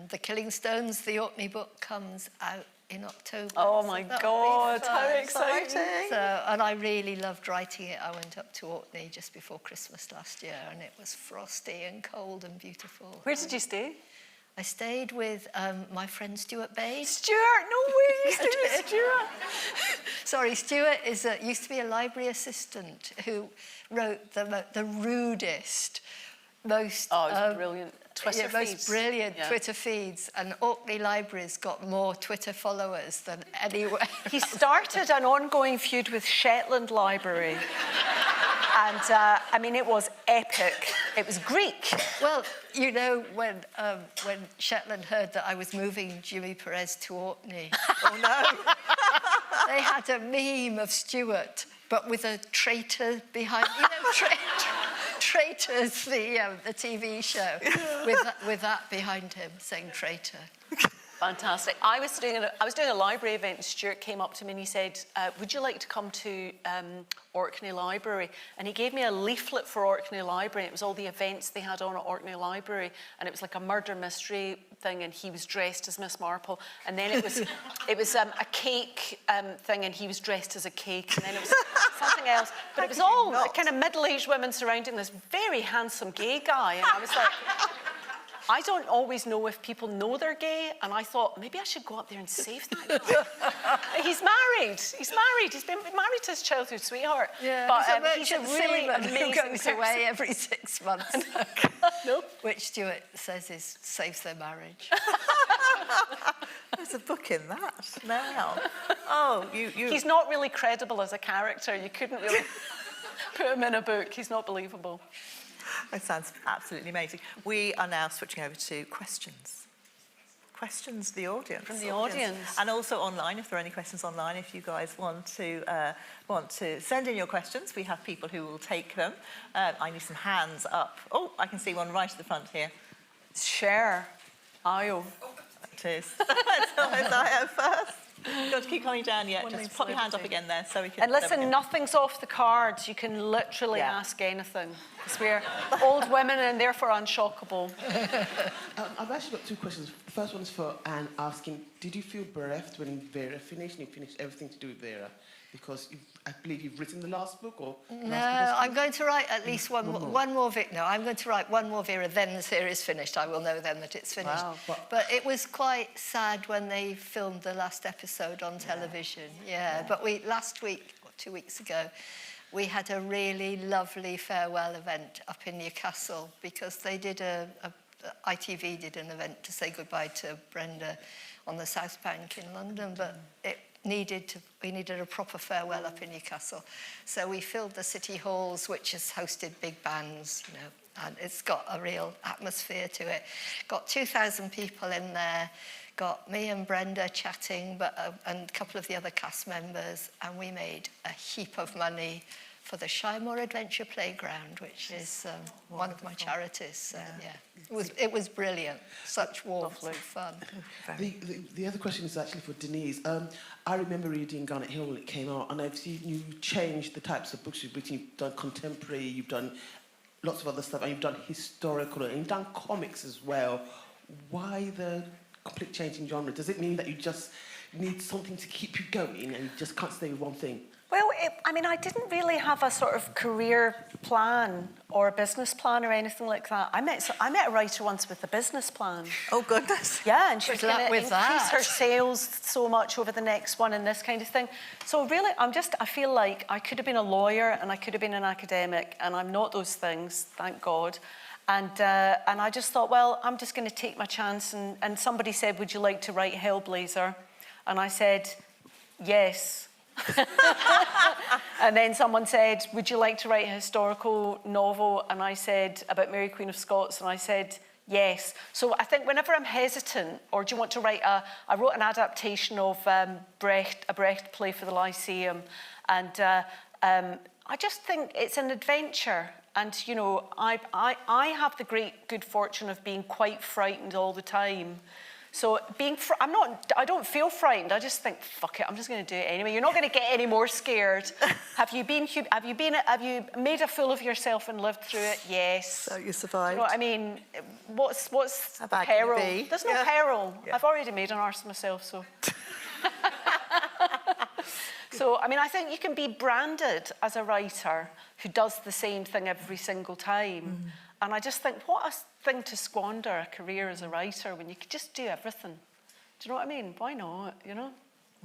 The Killing Stones, the Orkney book, comes out in October. Oh my God, how exciting. And I really loved writing it. I went up to Orkney just before Christmas last year, and it was frosty and cold and beautiful. Where did you stay? I stayed with my friend Stuart Bain. Stuart, no way you stayed with Stuart. Sorry, Stuart used to be a library assistant who wrote the rudest, most... brilliant. Twitter most feeds. Brilliant Twitter feeds, and Orkney Library's got more Twitter followers than anywhere. He started an ongoing feud with Shetland Library. And, it was epic. It was Greek. Well, when Shetland heard that I was moving Jimmy Perez to Orkney, they had a meme of Stuart, but with a traitor behind, Traitors, the TV show, with that behind him saying traitor. Fantastic. I was doing a library event, and Stuart came up to me and he said, would you like to come to Orkney Library? And he gave me a leaflet for Orkney Library. It was all the events they had on at Orkney Library, and it was like a murder mystery thing, and he was dressed as Miss Marple. And then it was a cake thing, and he was dressed as a cake. And then it was something else. But it was all kind of middle-aged women surrounding this very handsome gay guy. And I was like... I don't always know if people know they're gay, and I thought, maybe I should go up there and save that guy. He's married. He's been married to his childhood sweetheart. Yeah, But he's a really amazing who goes person. away every 6 months. No. Which Stuart says saves their marriage. There's a book in that now. Oh, you... He's not really credible as a character. You couldn't really put him in a book. He's not believable. That sounds absolutely amazing. We are now switching over to questions. Questions, the audience. From the audience. And also online, if there are any questions online, if you guys want to send in your questions, we have people who will take them. I need some hands up. Oh, I can see one right at the front here. Share. Ayo. It is. So it's I have first. You got to keep coming down yet. Just pop your hand up again there so we can... And listen, nothing's off the cards. You can literally ask anything. Because we're old women and therefore unshockable. I've actually got 2 questions. The first one is for Anne, asking, did you feel bereft when Vera finished and you finished everything to do with Vera? Because I believe you've written the last book, or... No, I'm going to write at least one more No, I'm going to write one more Vera, then the series finished. I will know then that it's finished. Wow. But it was quite sad when they filmed the last episode on television. Yeah. But last week, or 2 weeks ago, we had a really lovely farewell event up in Newcastle, because they did ITV did an event to say goodbye to Brenda on the South Bank in London, but we needed a proper farewell up in Newcastle. So we filled the city halls, which has hosted big bands, you know, and it's got a real atmosphere to it. Got 2,000 people in there, got me and Brenda chatting, and a couple of the other cast members, and we made a heap of money for the Shymore Adventure Playground, which is one of my charities. So, it was brilliant. Such warmth and fun. The other question is actually for Denise. I remember reading Garnet Hill when it came out, and I've seen you change the types of books you've written. You've done contemporary, you've done lots of other stuff, and you've done historical, and you've done comics as well. Why the complete change in genre? Does it mean that you just need something to keep you going and you just can't stay with one thing? Well, I didn't really have a sort of career plan or a business plan or anything like that. I met a writer once with a business plan. Oh, goodness. Yeah, and she was Good luck going to with increase that. her sales so much over the next one and this kind of thing. So really, I feel like I could have been a lawyer and I could have been an academic, and I'm not those things, thank God. And I just thought, well, I'm just going to take my chance. And somebody said, would you like to write Hellblazer? And I said, yes. And then someone said, would you like to write a historical novel? And I said, about Mary Queen of Scots, and I said, yes. So I think whenever I'm hesitant, or do you want to write I wrote an adaptation of a Brecht play for the Lyceum, and I just think it's an adventure. And, you know, I have the great good fortune of being quite frightened all the time. So I don't feel frightened. I just think, fuck it, I'm just going to do it anyway. You're not going to get any more scared. Have you made a fool of yourself and lived through it? Yes. So you survived. You know what I mean? What's How bad can it peril? be? There's no peril. Yeah. I've already made an arse of myself, so. So, I mean, I think you can be branded as a writer who does the same thing every single time. And I just think, what a thing to squander a career as a writer when you could just do everything. Do you know what I mean? Why not, you know?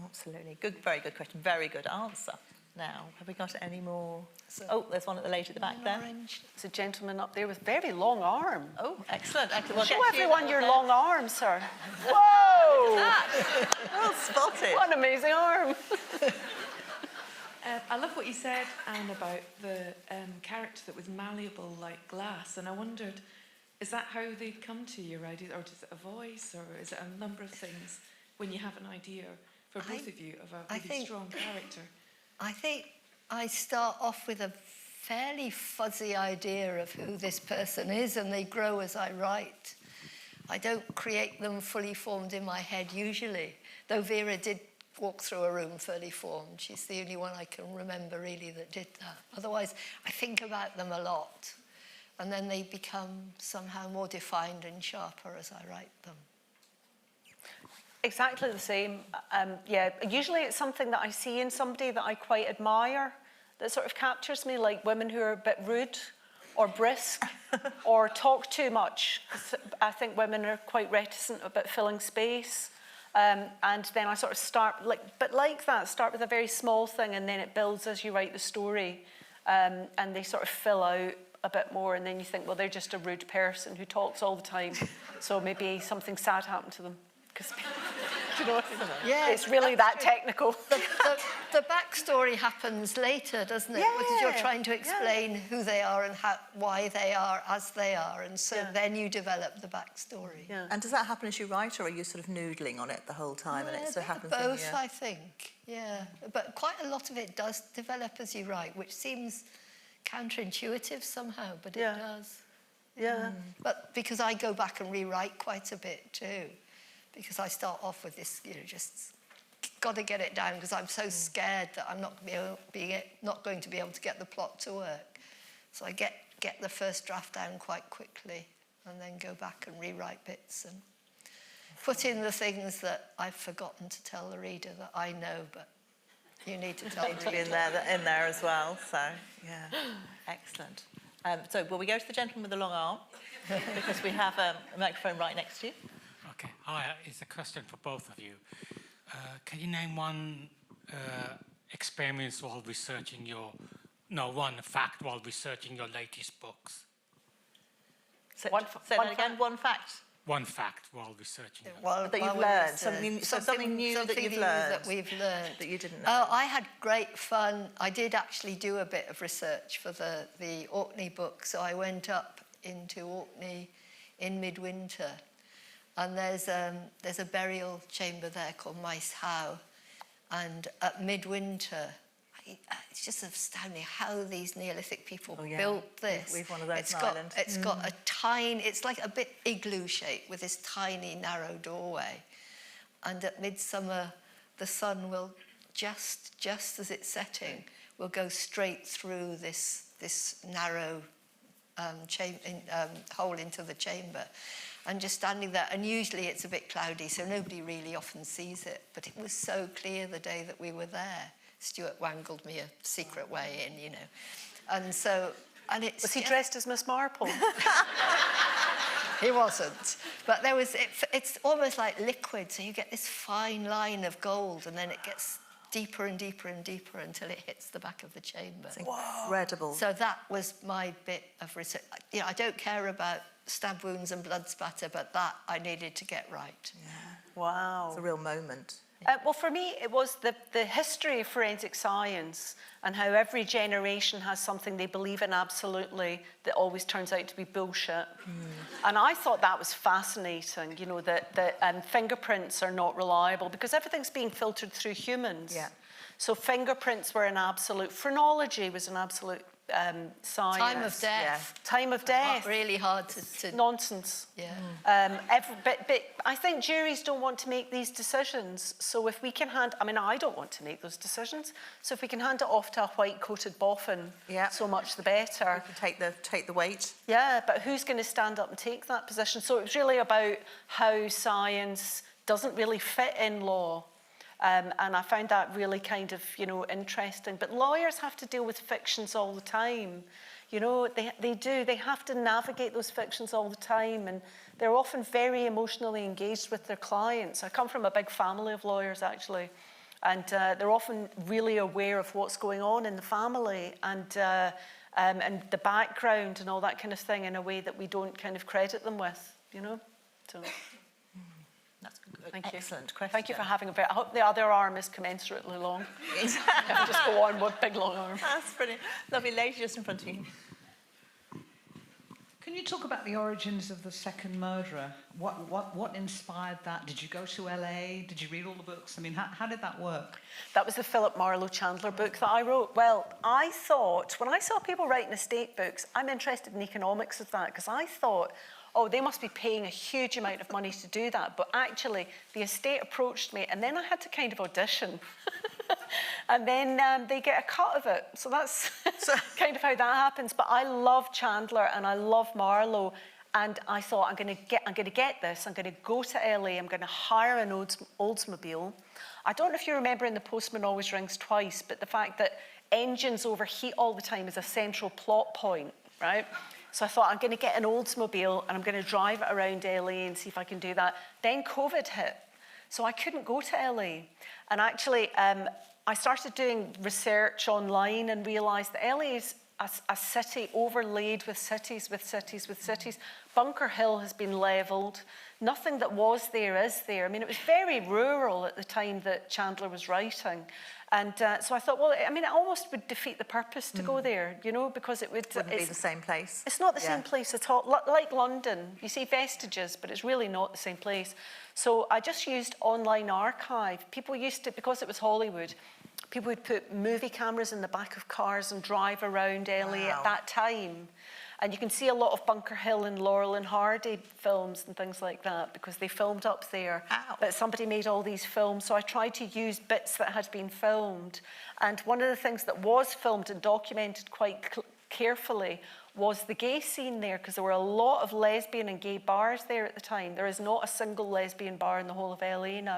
Absolutely. Good, very good question. Very good answer. Now, have we got any more? Oh, there's one at the lady at the back there. There's a gentleman up there with very long arm. Oh, excellent. We'll Show get to you everyone now, your there. long arm, sir. Whoa! Well spotted. What an amazing arm. I love what you said, Anne, about the character that was malleable like glass, and I wondered, is that how they come to your ideas, or is it a voice, or is it a number of things when you have an idea, for both of you, of a really strong character? I think I start off with a fairly fuzzy idea of who this person is, and they grow as I write. I don't create them fully formed in my head usually, though Vera did walk through a room fully formed. She's the only one I can remember really that did that. Otherwise, I think about them a lot, and then they become somehow more defined and sharper as I write them. Exactly the same. Yeah, usually it's something that I see in somebody that I quite admire, that sort of captures me, like women who are a bit rude, or brisk or talk too much. I think women are quite reticent about filling space. And then I sort of start, start with a very small thing, and then it builds as you write the story. And they sort of fill out a bit more, and then you think, well, they're just a rude person who talks all the time. So maybe something sad happened to them. Because, you know, Yeah, it's really that true. technical. The backstory happens later, doesn't it? Yeah. Because you're trying to explain who they are and why they are as they are, and so then you develop the backstory. Yeah. And does that happen as you write, or are you sort of noodling on it the whole time and it sort of happens in Both, your... I think. Yeah, but quite a lot of it does develop as you write, which seems counterintuitive somehow, but it does. Yeah. But because I go back and rewrite quite a bit too, because I start off with this, you know, just got to get it down because I'm so scared that I'm not going to be able to get the plot to work. So I get the first draft down quite quickly and then go back and rewrite bits and put in the things that I've forgotten to tell the reader that I know, but you need to tell to be in there as well. So yeah, excellent. So will we go to the gentleman with the long arm because we have a microphone right next to you. Okay. Hi, it's a question for both of you. Can you name one experience while researching one fact while researching your latest books? Say that again. One fact. One fact while researching. That you've learned. Something new that you've learned. That we've learned. That you didn't know. Oh, I had great fun. I did actually do a bit of research for the Orkney book. So I went up into Orkney in midwinter. And there's a burial chamber there called Maes Howe. And at midwinter, it's just astounding how these Neolithic people built this. We've one of those it's in got, Ireland. It's got a tiny, it's like a bit igloo shape with this tiny narrow doorway. And at midsummer, the sun will, just as it's setting, will go straight through this narrow hole into the chamber. And just standing there, and usually it's a bit cloudy, so nobody really often sees it. But it was so clear the day that we were there. Stuart wangled me a secret way in, you know. And so, and it's... Was he dressed as Miss Marple? He wasn't. But there was, it's almost like liquid, so you get this fine line of gold, and then it gets deeper and deeper and deeper until it hits the back of the chamber. It's incredible. So that was my bit of research. You know, I don't care about stab wounds and blood spatter, but that I needed to get right. Yeah. Wow. It's a real moment. Well, for me, it was the history of forensic science and how every generation has something they believe in absolutely that always turns out to be bullshit. And I thought that was fascinating, you know, that fingerprints are not reliable because everything's being filtered through humans. Yeah. So fingerprints were an absolute, phrenology was an absolute science. Time of death. Yeah. Time of death. Really hard to... Nonsense. Yeah. But I think juries don't want to make these decisions. So if we can I don't want to make those decisions. So if we can hand it off to a white-coated boffin, so much the better. You can take the weight. Yeah, but who's going to stand up and take that position? So it was really about how science doesn't really fit in law. And I found that really kind of, you know, interesting. But lawyers have to deal with fictions all the time. You know, they do. They have to navigate those fictions all the time. And they're often very emotionally engaged with their clients. I come from a big family of lawyers, actually. And they're often really aware of what's going on in the family and the background and all that kind of thing in a way that we don't kind of credit them with, you know. So... That's Thank you. Excellent question. Thank you for having a bit. I hope the other arm is commensurately long. Just go on, one big long arm. That's brilliant. Lovely lady just in front of you. Can you talk about the origins of the second murderer? What inspired that? Did you go to LA? Did you read all the books? I mean, how did that work? That was the Philip Marlowe Chandler book that I wrote. Well, I thought, when I saw people writing estate books, I'm interested in economics of that, because I thought, oh, they must be paying a huge amount of money to do that. But actually, the estate approached me, and then I had to kind of audition. And then they get a cut of it. So that's kind of how that happens. But I love Chandler, and I love Marlowe. And I thought, I'm going to get this. I'm going to go to LA. I'm going to hire an Oldsmobile. I don't know if you remember in The Postman Always Rings Twice, but the fact that engines overheat all the time is a central plot point. right? So I thought, I'm going to get an Oldsmobile and I'm going to drive it around LA and see if I can do that. Then COVID hit, so I couldn't go to LA. And actually, I started doing research online and realised that LA is a city overlaid with cities, with cities, with cities. Bunker Hill has been levelled. Nothing that was there is there. I mean, it was very rural at the time that Chandler was writing. And so I thought, well, I mean, it almost would defeat the purpose to go there, you know, because it wouldn't be the same place. It's not the same place at all. Like London, you see vestiges, but it's really not the same place. So I just used online archive. People used to, because it was Hollywood, people would put movie cameras in the back of cars and drive around LA at that time. And you can see a lot of Bunker Hill and Laurel and Hardy films and things like that because they filmed up there. Ow. But somebody made all these films, so I tried to use bits that had been filmed. And one of the things that was filmed and documented quite carefully was the gay scene there, because there were a lot of lesbian and gay bars there at the time. There is not a single lesbian bar in the whole of LA now.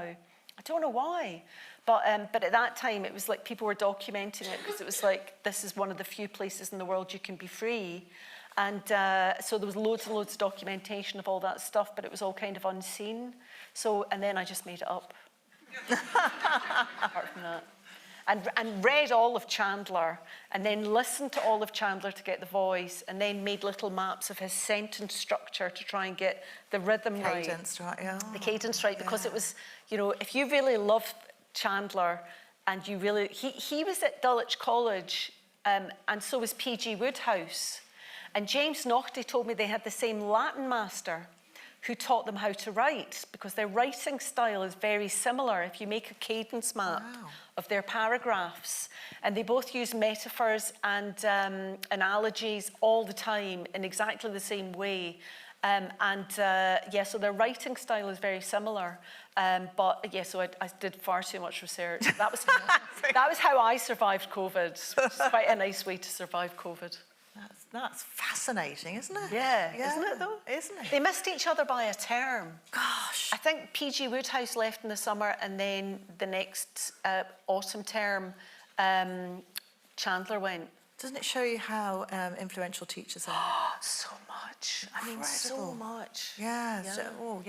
I don't know why. But at that time, it was like people were documenting it because it was like, this is one of the few places in the world you can be free. And so there was loads and loads of documentation of all that stuff, but it was all kind of unseen. So, and then I just made it up. Apart from that. And read all of Chandler, and then listened to all of Chandler to get the voice, and then made little maps of his sentence structure to try and get the rhythm right. Cadence, right, yeah. The cadence right, because it was, you know, if you really love Chandler, and you really, he was at Dulwich College, and so was P.G. Wodehouse. And James Naughty told me they had the same Latin master who taught them how to write, because their writing style is very similar. If you make a cadence map of their paragraphs, and they both use metaphors and analogies all the time in exactly the same way. So their writing style is very similar. So I did far too much research. That was how I survived COVID. It's quite a nice way to survive COVID. That's fascinating, isn't it? Yeah, isn't it though? Isn't it? They missed each other by a term. Gosh. I think P.G. Wodehouse left in the summer, and then the next autumn term, Chandler went. Doesn't it show you how influential teachers are? So much. I mean, so much. Yeah. So,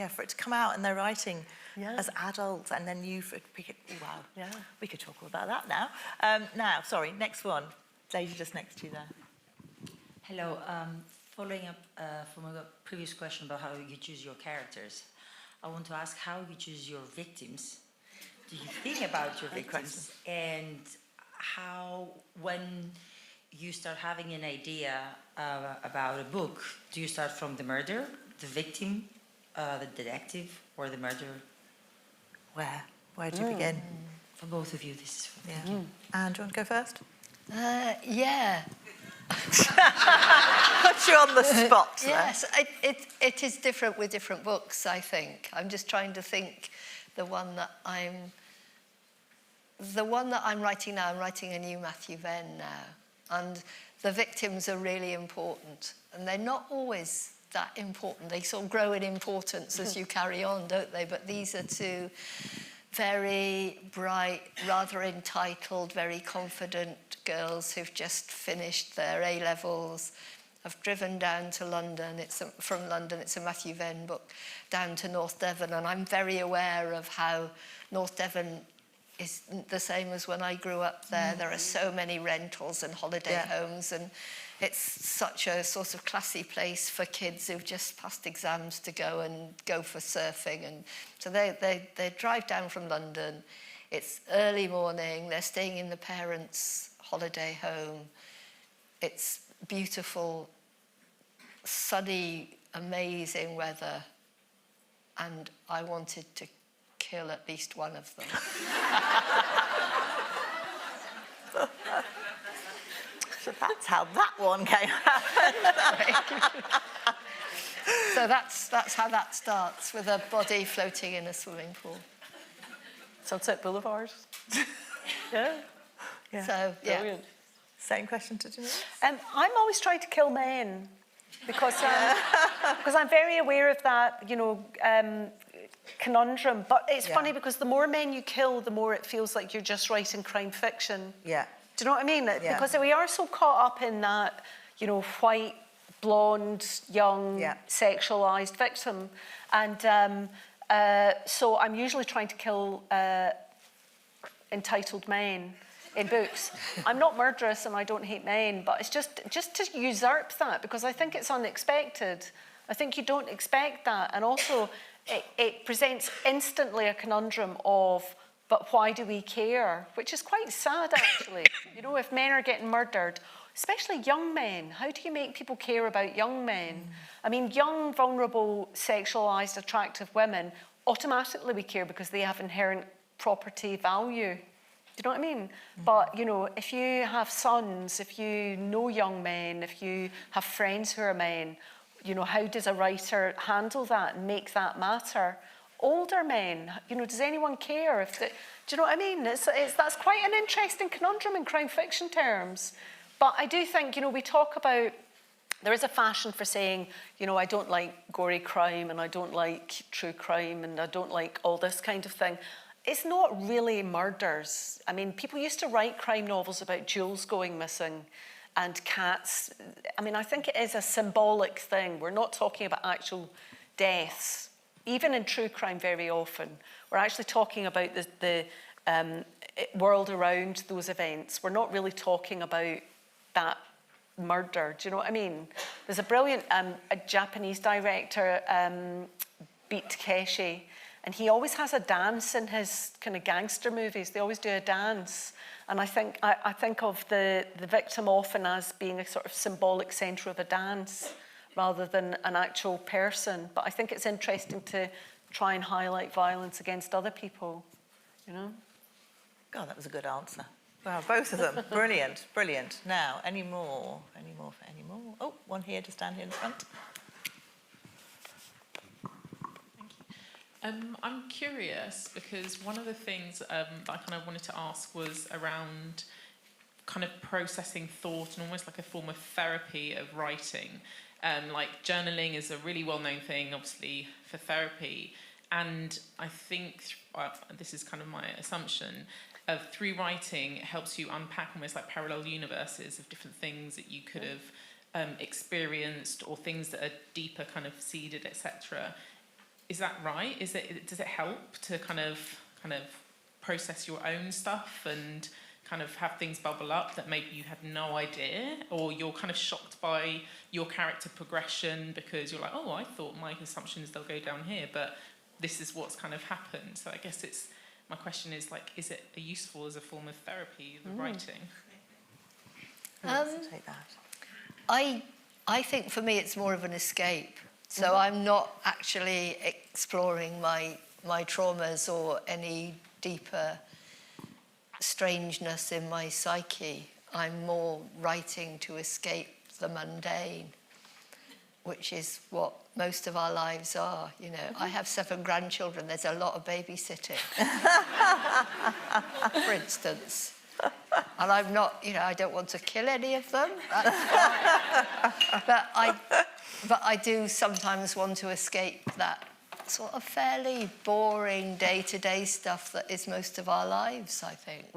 for it to come out and they're writing as adults, and then we could talk all about that now. Sorry, next one. Lady just next to you there. Hello. Following up from a previous question about how you choose your characters, I want to ask how you choose your victims. Do you think about your victims? And how, when you start having an idea about a book, do you start from the murder, the victim, the detective, or the murderer? Where do you begin? For both of you, this is for you. Anne, do you want to go first? Yeah. Put you on the spot. Yes, it is different with different books, I think. I'm just trying to think the one that I'm writing now. I'm writing a new Matthew Venn now. And the victims are really important. And they're not always that important. They sort of grow in importance as you carry on, don't they? But these are two very bright, rather entitled, very confident girls who've just finished their A-levels. I've driven down to London. From London, it's a Matthew Venn book, down to North Devon, and I'm very aware of how North Devon is the same as when I grew up there. There are so many rentals and holiday homes, and it's such a sort of classy place for kids who've just passed exams to go for surfing. And so they drive down from London. It's early morning. They're staying in the parents' holiday home. It's beautiful, sunny, amazing weather. And I wanted to kill at least one of them. So that's how that one came out. So that's how that starts, with a body floating in a swimming pool. Sunset Boulevard. Yeah. So, Brilliant. Same question to Denise. I'm always trying to kill men because I'm very aware of that, conundrum. But it's funny because the more men you kill, the more it feels like you're just writing crime fiction. Yeah. Do you know what I mean? Yeah. Because we are so caught up in that, white blonde, young, sexualised victim. And so I'm usually trying to kill entitled men in books. I'm not murderous and I don't hate men, but it's just to usurp that, because I think it's unexpected. I think you don't expect that. And also, it presents instantly a conundrum of, but why do we care? Which is quite sad, actually. You know, if men are getting murdered, especially young men, how do you make people care about young men? I mean, young, vulnerable, sexualised, attractive women, automatically we care because they have inherent property value. Do you know what I mean? But, you know, if you have sons, if you know young men, if you have friends who are men, you know, how does a writer handle that and make that matter? Older men, you know, does anyone care? Do you know what I mean? That's quite an interesting conundrum in crime fiction terms. But I do think, you know, we talk about, there is a fashion for saying, you know, I don't like gory crime and I don't like true crime and I don't like all this kind of thing. It's not really murders. I mean, people used to write crime novels about jewels going missing and cats. I mean, I think it is a symbolic thing. We're not talking about actual deaths. Even in true crime, very often, we're actually talking about the world around those events. We're not really talking about that murder. Do you know what I mean? There's a brilliant a Japanese director, Beat Takeshi, and he always has a dance in his kind of gangster movies. They always do a dance. And I think of the victim often as being a sort of symbolic centre of a dance rather than an actual person. But I think it's interesting to try and highlight violence against other people, you know? God, that was a good answer. Wow, both of them. Brilliant, brilliant. Now, any more? Oh, one here, just down here in the front. I'm curious because one of the things that I kind of wanted to ask was around kind of processing thought and almost like a form of therapy of writing. Like journaling is a really well-known thing, obviously, for therapy. And I think, this is kind of my assumption, through writing, it helps you unpack almost like parallel universes of different things that you could have experienced or things that are deeper kind of seeded, etc. Is that right? Does it help to kind of process your own stuff and kind of have things bubble up that maybe you had no idea, or you're kind of shocked by your character progression because you're like, oh, I thought my assumption is they'll go down here, but this is what's kind of happened. So I guess my question is like, is it useful as a form of therapy, the writing? Take that. I think for me it's more of an escape. So I'm not actually exploring my traumas or any deeper strangeness in my psyche. I'm more writing to escape the mundane, which is what most of our lives are, you know. I have 7 grandchildren. There's a lot of babysitting, for instance. And I'm not, you know, I don't want to kill any of them. That's fine. But I do sometimes want to escape that sort of fairly boring day-to-day stuff that is most of our lives, I think.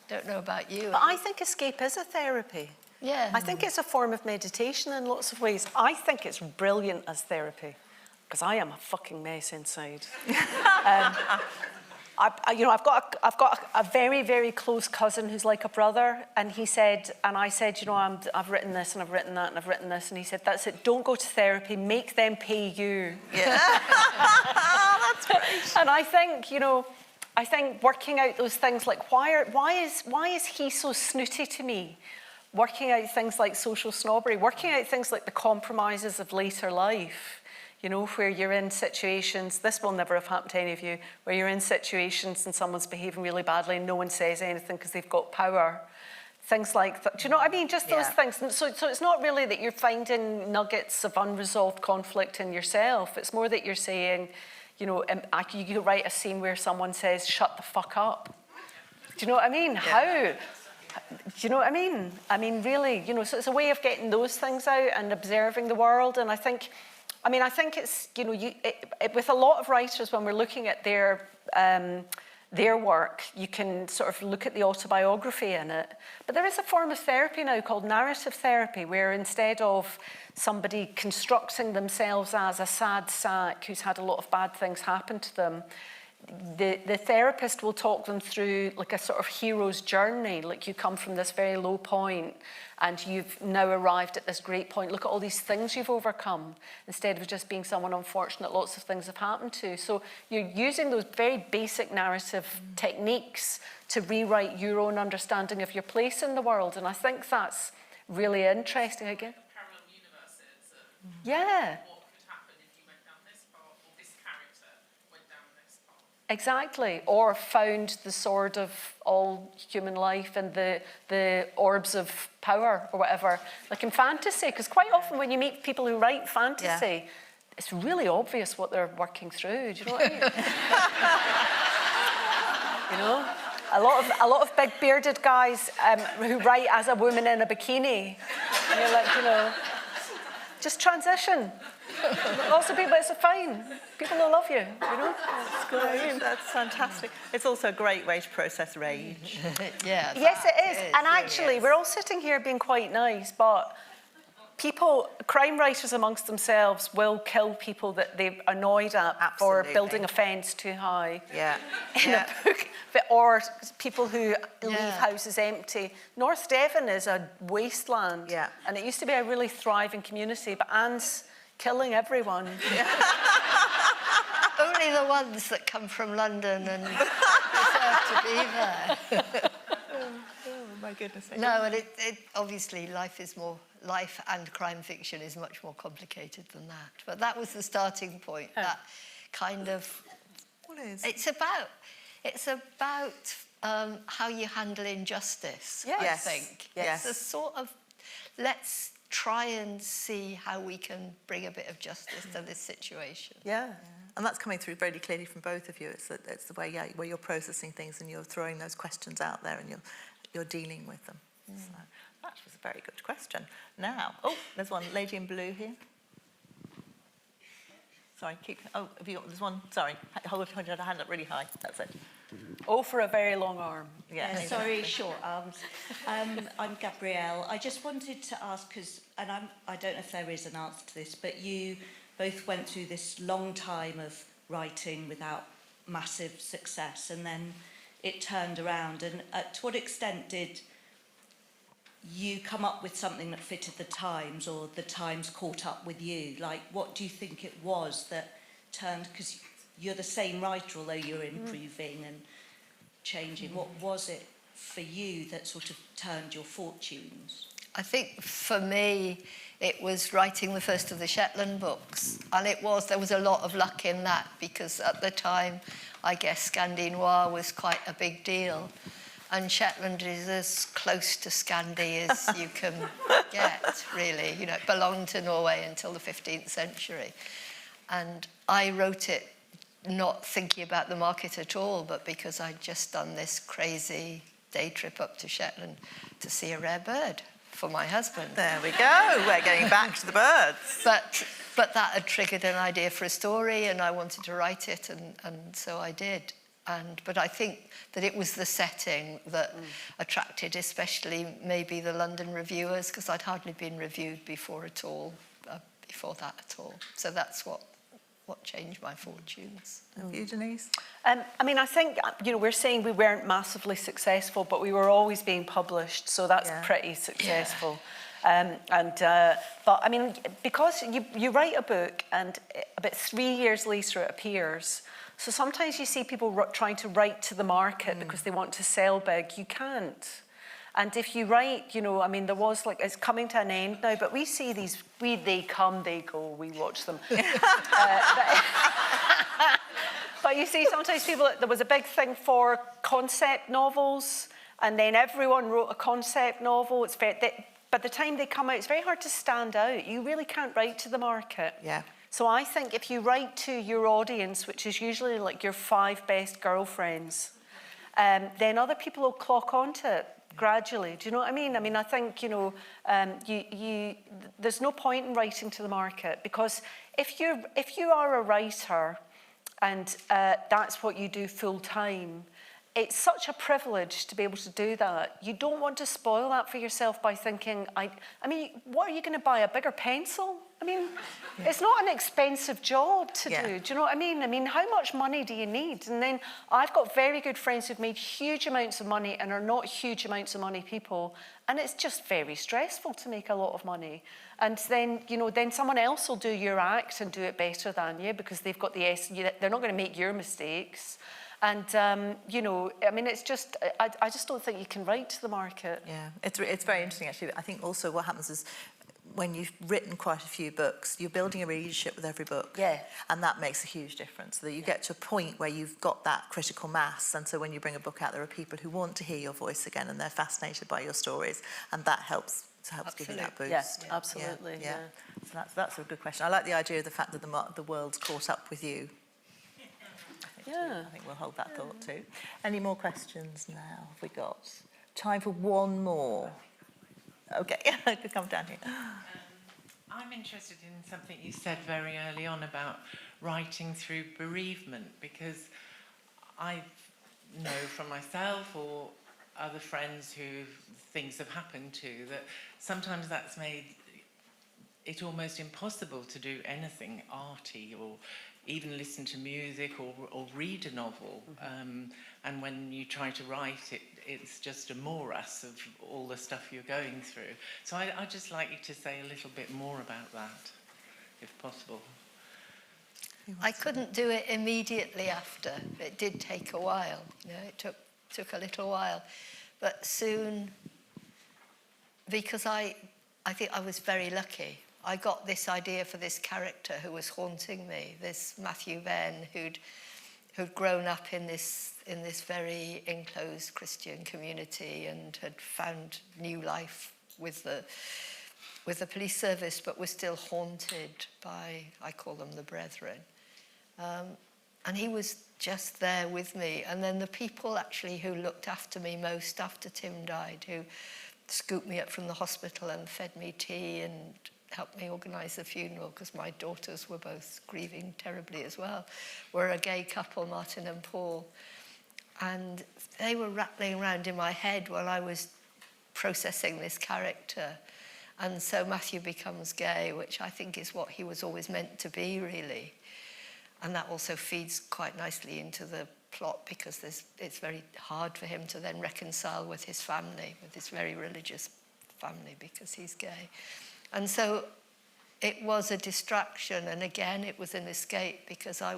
Don't know about you. But I think escape is a therapy. Yeah. I think it's a form of meditation in lots of ways. I think it's brilliant as therapy because I am a fucking mess inside. I've got a very, very close cousin who's like a brother, and I said, you know, I've written this and I've written that and I've written this, and he said, that's it. Don't go to therapy. Make them pay you. Yeah, that's great. And I think, you know, working out those things like why is he so snooty to me? Working out things like social snobbery, working out things like the compromises of later life. You know, where you're in situations, this will never have happened to any of you, where you're in situations and someone's behaving really badly and no one says anything because they've got power. Things like that. Do you know what I mean? Just those things. And so it's not really that you're finding nuggets of unresolved conflict in yourself. It's more that you're saying, you know, you could write a scene where someone says, shut the fuck up. Do you know what I mean? Yeah. How? Do you know what I mean? I mean, really, you know, so it's a way of getting those things out and observing the world. And I think it's, you know, with a lot of writers, when we're looking at their their work, you can sort of look at the autobiography in it. But there is a form of therapy now called narrative therapy, where instead of somebody constructing themselves as a sad sack who's had a lot of bad things happen to them, the therapist will talk them through like a sort of hero's journey. Like, you come from this very low point and you've now arrived at this great point. Look at all these things you've overcome, instead of just being someone unfortunate lots of things have happened to. So you're using those very basic narrative techniques to rewrite your own understanding of your place in the world. And I think that's really interesting again. Parallel universes. Yeah. What could happen if you went down this path, or this character went down this path? Exactly, or found the sword of all human life and the orbs of power or whatever, like in fantasy, because quite often when you meet people who write fantasy, it's really obvious what they're working through. Do you know what I mean? You know, a lot of big bearded guys who write as a woman in a bikini, and you're like, you know, just transition. Lots of people, it's fine. People will love you, you know? It's great. That's fantastic. It's also a great way to process rage. Yeah. Yes, it is. And really actually, is. we're all sitting here being quite nice, but people, crime writers amongst themselves will kill people that they're annoyed at for Absolutely. building a fence too high. Yeah. In a book. Or people who leave houses empty. North Devon is a wasteland. Yeah. And it used to be a really thriving community, but Anne's killing everyone. Only the ones that come from London and deserve to be there. Oh, my goodness. No, and it obviously life and crime fiction is much more complicated than that. But that was the starting point. That kind of. What is? It's about how you handle injustice. Yes. I think. Yes. It's a sort of let's try and see how we can bring a bit of justice to this situation. Yeah. And that's coming through very clearly from both of you. It's the way where you're processing things and you're throwing those questions out there and you're dealing with them. So that was a very good question. Now, there's one lady in blue here. Sorry, there's one. Sorry, hold your hand up really high. That's it. Oh, for a very long arm. Yeah. Sorry, short arms. I'm Gabrielle. I just wanted to ask, I don't know if there is an answer to this, but you both went through this long time of writing without massive success, and then it turned around. And to what extent did you come up with something that fitted the times, or the times caught up with you? Like, what do you think it was that turned, because you're the same writer, although you're improving and changing. What was it for you that sort of turned your fortunes? I think for me, it was writing the first of the Shetland books. And there was a lot of luck in that, because at the time, I guess Scandi Noir was quite a big deal. And Shetland is as close to Scandi as you can get, really. You know, it belonged to Norway until the 15th century. And I wrote it not thinking about the market at all, but because I'd just done this crazy day trip up to Shetland to see a rare bird for my husband. There we go. We're getting back to the birds. But that had triggered an idea for a story, and I wanted to write it, and so I did. But I think that it was the setting that attracted, especially maybe the London reviewers, because I'd hardly been reviewed before that at all. So that's what changed my fortunes. And you, Denise? I mean, I think, we're saying we weren't massively successful, but we were always being published, so that's pretty successful. But I mean, because you write a book and about 3 years later it appears, so sometimes you see people trying to write to the market because they want to sell big. You can't. And if you write, I mean, there was it's coming to an end now, but we see these, they come, they go, we watch them. But you see, sometimes there was a big thing for concept novels, and then everyone wrote a concept novel. By the time they come out, it's very hard to stand out. You really can't write to the market. Yeah. So I think if you write to your audience, which is usually like your 5 best girlfriends, then other people will clock onto it gradually. Do you know what I mean? I mean, I think, there's no point in writing to the market, because if you are a writer and that's what you do full time. It's such a privilege to be able to do that. You don't want to spoil that for yourself by thinking, I mean, what are you going to buy, a bigger pencil? I mean, it's not an expensive job to do. Do you know what I mean? I mean, how much money do you need? And then I've got very good friends who've made huge amounts of money and are not huge amounts of money people. And it's just very stressful to make a lot of money. And then, you know, then someone else will do your act and do it better than you because they've got they're not going to make your mistakes. And, you know, I mean, it's just, I just don't think you can write to the market. Yeah, it's very interesting, actually. I think also what happens is when you've written quite a few books, you're building a relationship with every book. Yeah. And that makes a huge difference, that you get to a point where you've got that critical mass. And so when you bring a book out, there are people who want to hear your voice again and they're fascinated by your stories. And that helps give you that boost. Yeah, absolutely. Yeah. So that's a good question. I like the idea of the fact that the world's caught up with you. I think we'll hold that thought too. Any more questions now? Have we got time for one more? Okay, I could come down here. I'm interested in something you said very early on about writing through bereavement, because I know from myself or other friends who things have happened to that sometimes that's made it almost impossible to do anything arty or even listen to music or read a novel. And when you try to write it, it's just a morass of all the stuff you're going through. So I'd just like you to say a little bit more about that, if possible. I couldn't do it immediately after. It did take a while. You know, it took a little while. But soon, because I think I was very lucky. I got this idea for this character who was haunting me, this Matthew Venn, who'd grown up in this very enclosed Christian community and had found new life with the police service, but was still haunted by, I call them the brethren. And he was just there with me. And then the people actually who looked after me most after Tim died, who scooped me up from the hospital and fed me tea and helped me organise the funeral, because my daughters were both grieving terribly as well, were a gay couple, Martin and Paul. And they were rattling around in my head while I was processing this character. And so Matthew becomes gay, which I think is what he was always meant to be, really. And that also feeds quite nicely into the plot, because it's very hard for him to then reconcile with his family, with his very religious family, because he's gay. And so it was a distraction, and again, it was an escape, because I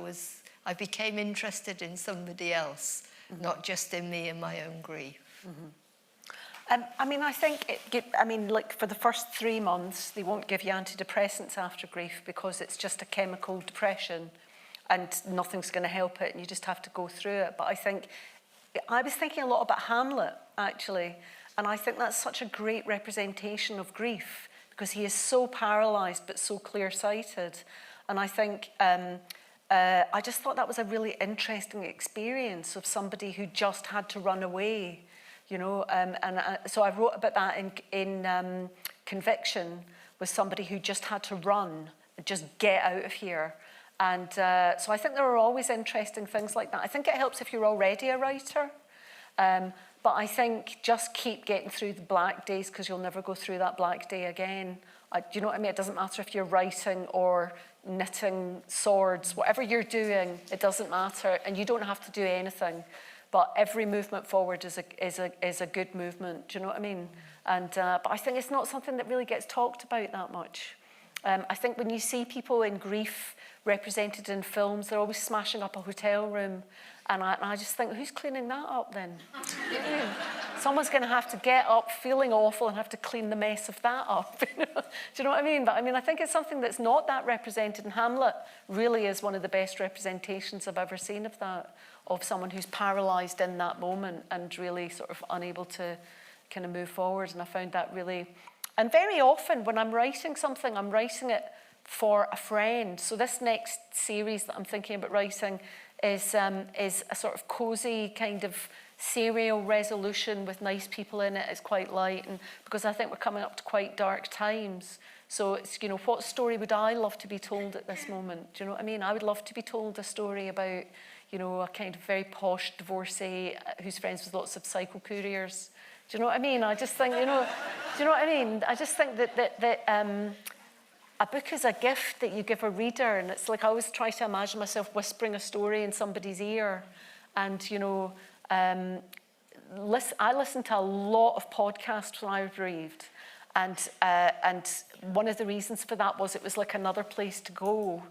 became interested in somebody else, not just in me and my own grief. I mean, I think, like for the first 3 months, they won't give you antidepressants after grief because it's just a chemical depression and nothing's going to help it and you just have to go through it. But I was thinking a lot about Hamlet, actually, and I think that's such a great representation of grief, because he is so paralysed but so clear-sighted. And I think, I just thought that was a really interesting experience of somebody who just had to run away, you know. So I wrote about that in Conviction, with somebody who just had to run, just get out of here. And so I think there are always interesting things like that. I think it helps if you're already a writer. But I think just keep getting through the black days, because you'll never go through that black day again. Do you know what I mean? It doesn't matter if you're writing or knitting swords. Whatever you're doing, it doesn't matter. And you don't have to do anything. But every movement forward is a good movement. Do you know what I mean? And but I think it's not something that really gets talked about that much. I think when you see people in grief represented in films, they're always smashing up a hotel room. And I just think, who's cleaning that up then? Someone's going to have to get up feeling awful and have to clean the mess of that up. Do you know what I mean? But I mean, I think it's something that's not that represented. And Hamlet really is one of the best representations I've ever seen of that, of someone who's paralysed in that moment and really sort of unable to kind of move forward. And I found that really... And very often when I'm writing something, I'm writing it for a friend. So this next series that I'm thinking about writing is a sort of cosy kind of serial resolution with nice people in it. It's quite light, and because I think we're coming up to quite dark times. So it's, you know, what story would I love to be told at this moment? Do you know what I mean? I would love to be told a story about, you know, a kind of very posh divorcee who's friends with lots of cycle couriers. Do you know what I mean? I just think, you know, do you know what I mean? I just think that a book is a gift that you give a reader, and it's like I always try to imagine myself whispering a story in somebody's ear. And, you know, I listened to a lot of podcasts when I was bereaved. And one of the reasons for that was it was like another place to go,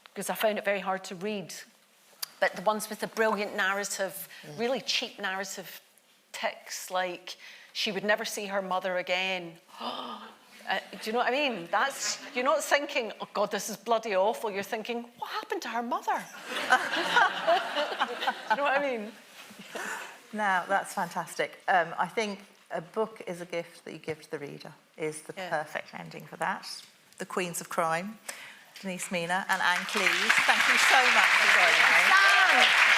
because I found it very hard to read. But the ones with the brilliant narrative, really cheap narrative tics, like she would never see her mother again. Do you know what I mean? That's, you're not thinking, oh God, this is bloody awful. You're thinking, what happened to her mother? Do you know what I mean? Now, that's fantastic. I think a book is a gift that you give to the reader, is the perfect ending for that. The Queens of Crime, Denise Mina and Anne Cleeves, thank you so much for joining me.